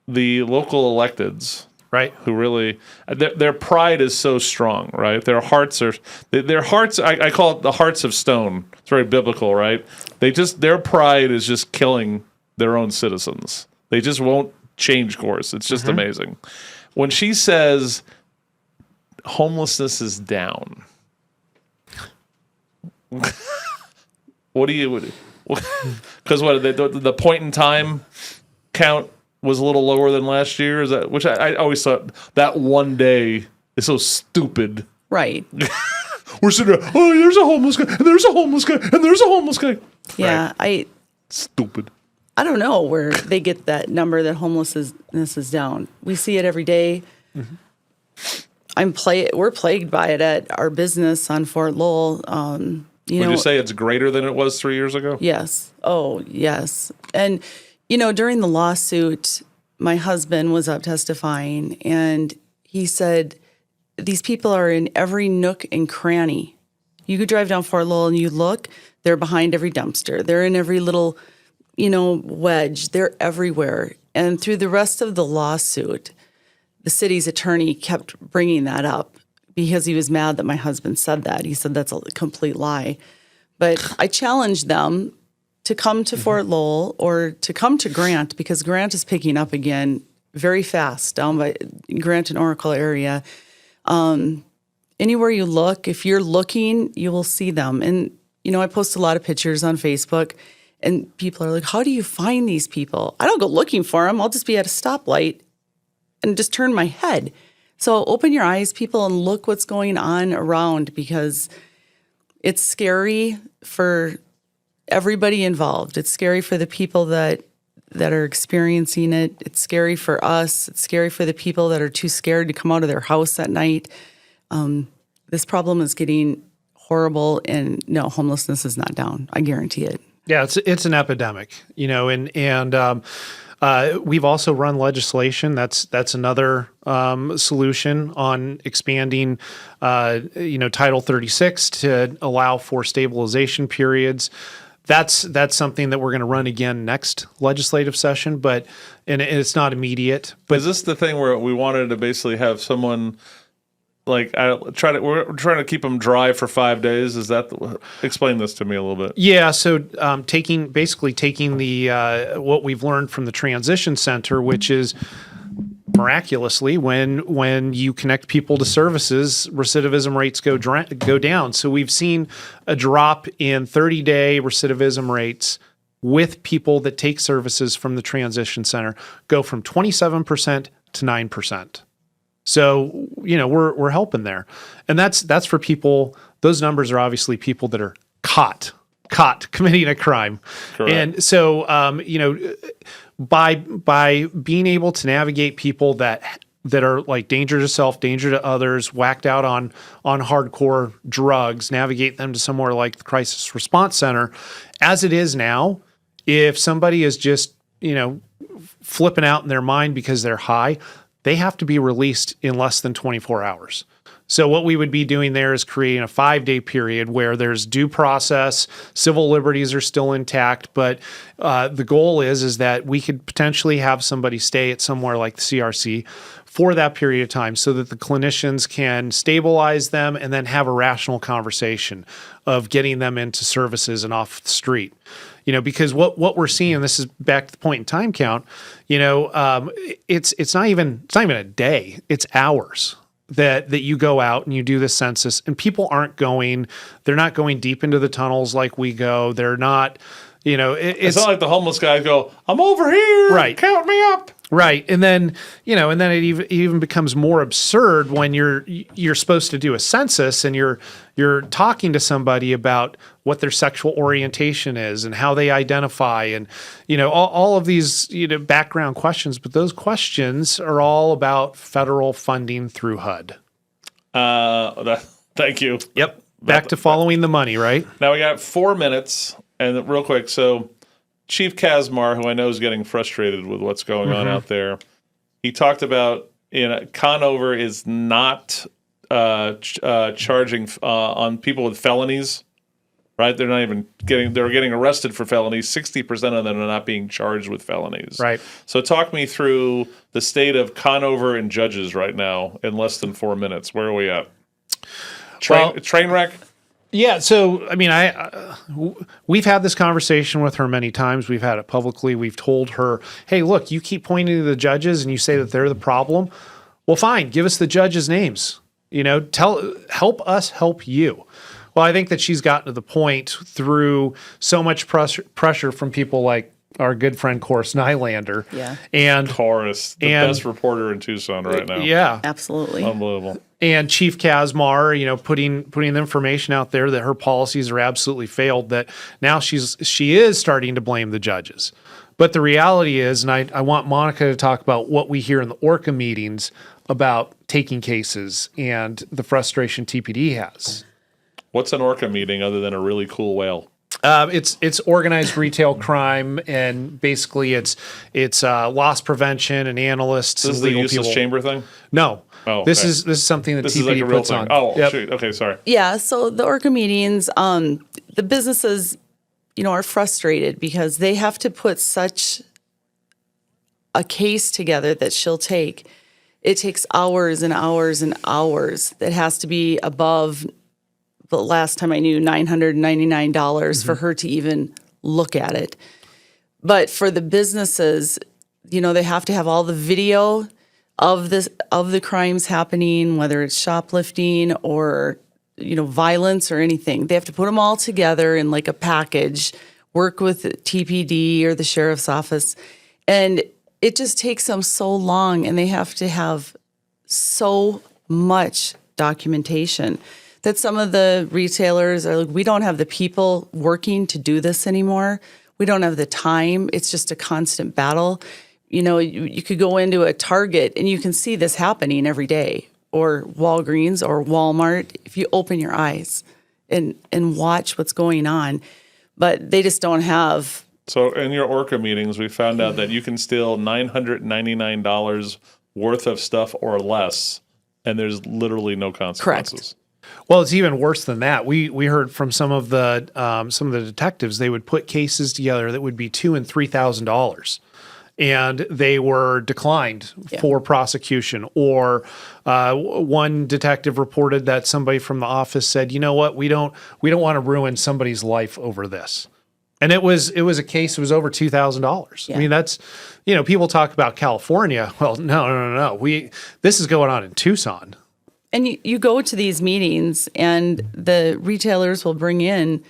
local electeds, right? Who really their pride is so strong, right? Their hearts. I call it the hearts of stone. It's very biblical, right? Their pride is just killing their own citizens. They just won't change course. It's just amazing. When she says homelessness is down, what do you? Because the point in time count was a little lower than last year. Is that which I always thought that one day is so stupid. Right. We're sitting there. Oh, there's a homeless guy, and there's a homeless guy, and there's a homeless guy. Yeah, right. Stupid. I don't know where they get that number that homelessness is down. We see it every day. We're plagued by it at our business on Fort Lowell. Would you say it's greater than it was 3 years ago? Yes. Oh, yes. And, during the lawsuit, my husband was up testifying, and he said, these people are in every nook and cranny. You could drive down Fort Lowell and you look, they're behind every dumpster. They're in every little, wedge. They're everywhere. And through the rest of the lawsuit, the city's attorney kept bringing that up because he was mad that my husband said that. He said that's a complete lie. But I challenged them to come to Fort Lowell or to come to Grant, because Grant is picking up again very fast down by Grant and Oracle area. Anywhere you look, if you're looking, you will see them. And, I post a lot of pictures on Facebook, and people are like, how do you find these people? I don't go looking for them. I'll just be at a stoplight and just turn my head. So open your eyes, people, and look what's going on around, because it's scary for everybody involved. It's scary for the people that are experiencing it. It's scary for us. It's scary for the people that are too scared to come out of their house at night. This problem is getting horrible, and no, homelessness is not down. I guarantee it. Yeah, it's an epidemic, and we've also run legislation. That's another solution on expanding, Title 36 to allow for stabilization periods. That's something that we're going to run again next legislative session, but it's not immediate. But is this the thing where we wanted to basically have someone? We're trying to keep them dry for 5 days. Is that explain this to me a little bit? Yeah. So taking the what we've learned from the transition center, which is miraculously when you connect people to services, recidivism rates go down. So we've seen a drop in 30-day recidivism rates with people that take services from the transition center go from 27% to 9%. So, we're helping there. And that's for people, those numbers are obviously people that are caught committing a crime. Correct. And so, by being able to navigate people that are like danger to self, danger to others, whacked out on hardcore drugs, navigate them to somewhere like the crisis response center. As it is now, if somebody is just, flipping out in their mind because they're high, they have to be released in less than 24 hours. So what we would be doing there is creating a 5-day period where there's due process, civil liberties are still intact, but the goal is that we could potentially have somebody stay at somewhere like the CRC for that period of time so that the clinicians can stabilize them and then have a rational conversation of getting them into services and off the street. Because what we're seeing, and this is back to the point in time count, it's not even a day, it's hours that you go out and you do the census, and people they're not going deep into the tunnels like we go. They're not, it's not like the homeless guys go, I'm over here, right? Count me up. Right. And then, and then it even becomes more absurd when you're supposed to do a census and you're talking to somebody about what their sexual orientation is and how they identify and, all of these, background questions. But those questions are all about federal funding through HUD. Thank you. Yep. Back to following the money, right? Now we got 4 minutes, and real quick, so Chief Kazmar, who I know is getting frustrated with what's going on out there, he talked about Conover is not charging on people with felonies, right? They're not even they're getting arrested for felonies. 60% of them are not being charged with felonies. Right. So talk me through the state of Conover and judges right now in less than 4 minutes. Where are we at? Train wreck? Yeah, so I mean, we've had this conversation with her many times. We've had it publicly. We've told her, "Hey, look, you keep pointing to the judges and you say that they're the problem. Well, fine, give us the judges' names. Help us help you." Well, I think that she's gotten to the point through so much pressure from people like our good friend Horace Nylander. Yeah, and Horace, the best reporter in Tucson right now. Yeah, absolutely, unbelievable. And Chief Kazmar, putting the information out there that her policies are absolutely failed, that now she is starting to blame the judges. But the reality is, and I want Monica to talk about what we hear in the ORCA meetings about taking cases and the frustration TPD has. What's an ORCA meeting other than a really cool whale? It's organized retail crime, and basically it's loss prevention and analysts. This is and legal the useless people. chamber thing? No. Oh, this okay. is something that this TPD is like a real puts thing. on. Oh, Yep. shoot. Okay, sorry. Yeah, so the ORCA meetings, the businesses, are frustrated because they have to put such a case together that she'll take. It takes hours and hours and hours. That has to be above, the last time I knew, $999 for her to even look at it. But for the businesses, they have to have all the video of the crimes happening, whether it's shoplifting or violence or anything. They have to put them all together in like a package, work with TPD or the sheriff's office, and it just takes them so long, and they have to have so much documentation that some of the retailers are like, we don't have the people working to do this anymore. We don't have the time. It's just a constant battle. You could go into a Target and you can see this happening every day, or Walgreens or Walmart, if you open your eyes and watch what's going on. But they just don't have. So in your ORCA meetings, we found out that you can steal $999 worth of stuff or less, and there's literally no consequences. Correct. Well, it's even worse than that. We heard from some of the detectives, they would put cases together that would be $2,000 and $3,000, and they were declined for prosecution. Or one detective reported that somebody from the office said, "You know what? We don't want to ruin somebody's life over this." And it was a case. It was over $2,000. Yeah. I mean, that's people talk about California. Well, no. This is going on in Tucson. And you go to these meetings and the retailers will bring in,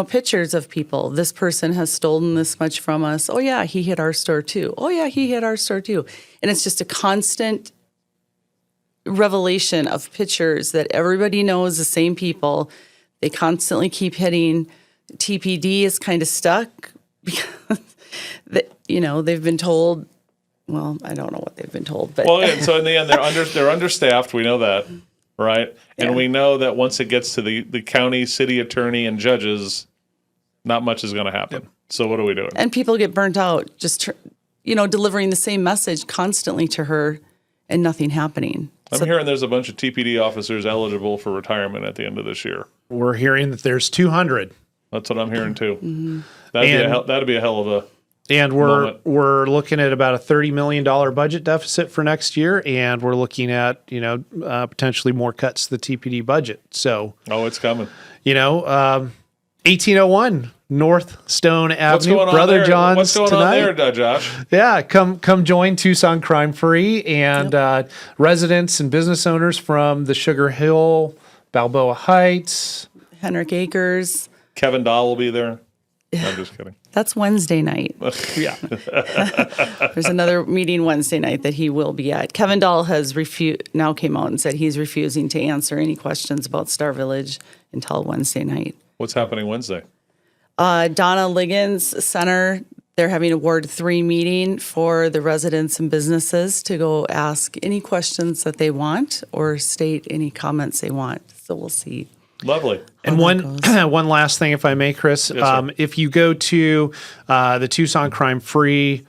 pictures of people. This person has stolen this much from us. Oh, yeah, he hit our store too. Oh, yeah, he hit our store too. And it's just a constant revelation of pictures that everybody knows the same people. They constantly keep hitting. TPD is kind of stuck because, they've been told. Well, I don't know what they've been told, but so in the end, they're understaffed. We know that, right? And we know that once it gets to the county, city attorney, and judges, not much is going to happen. Yep. So what are we doing? And people get burnt out, just delivering the same message constantly to her, and nothing happening. I'm hearing there's a bunch of TPD officers eligible for retirement at the end of this year. We're hearing that there's 200. That's what I'm hearing too. Mm-hmm. That'd be a hell of a. And we're looking at about a $30 million budget deficit for next year, and we're looking at potentially more cuts to the TPD budget. So it's coming. 1801 North Stone Avenue, Brother John's What's going tonight. on there, Josh? Yeah, come join Tucson Crime Free, and residents and business owners from the Sugar Hill, Balboa Heights, Henrik Acres. Kevin Dahl will be there. I'm just kidding. That's Wednesday night. Yeah. There's another meeting Wednesday night that he will be at. Kevin Dahl has now came out and said he's refusing to answer any questions about Star Village until Wednesday night. What's happening Wednesday? Donna Liggins Center, they're having a Ward 3 meeting for the residents and businesses to go ask any questions that they want or state any comments they want. So we'll see. Lovely. And one last thing, if I may, Chris, Yes, if you go to the Tucson Crime Free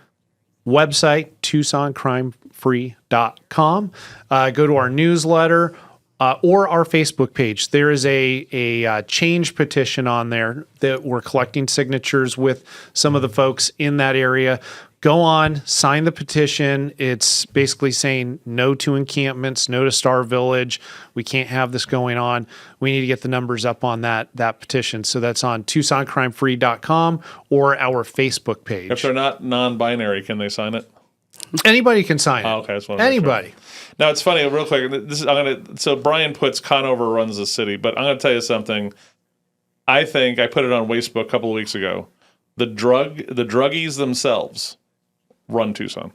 website, TucsonCrimeFree.com, go to our newsletter or our Facebook page. There is a change petition on there that we're collecting signatures with some of the folks in that area. Go on, sign the petition. It's basically saying no to encampments, no to Star Village. We can't have this going on. We need to get the numbers up on that petition. So that's on TucsonCrimeFree.com or our Facebook page. If they're not non-binary, can they sign it? Anybody can sign it. Oh, okay, that's what Anybody. Now it's funny, real quick. So Brian puts Conover runs the city, but I'm going to tell you something. I think I put it on Facebook a couple of weeks ago. The druggies themselves run Tucson.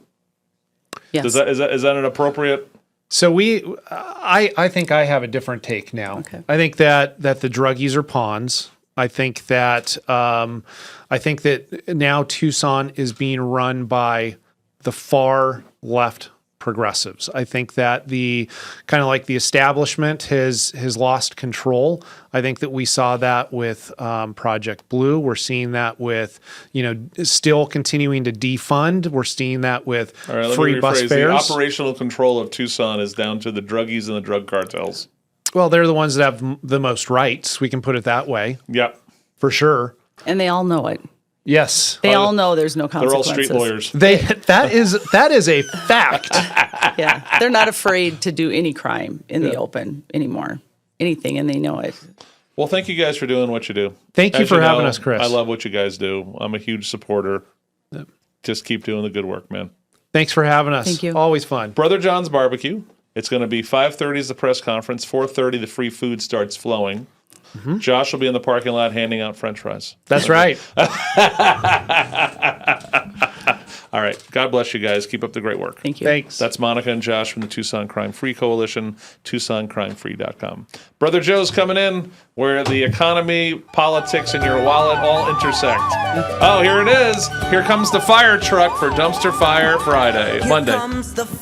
Yes. Is that an appropriate? So I think I have a different take now. Okay. I think that the druggies are pawns. I think that now Tucson is being run by the far left progressives. I think that the kind of like the establishment has lost control. I think that we saw that with Project Blue. We're seeing that with, still continuing to defund. We're seeing that with free bus fares. The operational control of Tucson is down to the druggies and the drug cartels. Well, they're the ones that have the most rights. We can put it that way. Yep. For sure. And they all know it. Yes. They all know there's no They're all consequences. street lawyers. That is a fact. Yeah. They're not afraid to do any crime in the open anymore. Anything, and they know it. Well, thank you guys for doing what you do. Thank you As for having us, Chris. I love what you guys do. I'm a huge supporter. Just keep doing the good work, man. Thanks for having us. Thank you. Always fun. Brother John's Barbecue. It's going to be 5:30 is the press conference. 4:30 the free food starts flowing. Mm-hmm. Josh will be in the parking lot handing out French fries. That's right. All right. God bless you guys. Keep up the great work. Thank you. Thanks. That's Monica and Josh from the Tucson Crime Free Coalition, TucsonCrimeFree.com. Brother Joe's coming in where the economy, politics, and your wallet all intersect. Oh, here it is. Here comes the fire truck for Dumpster Fire Friday, Monday.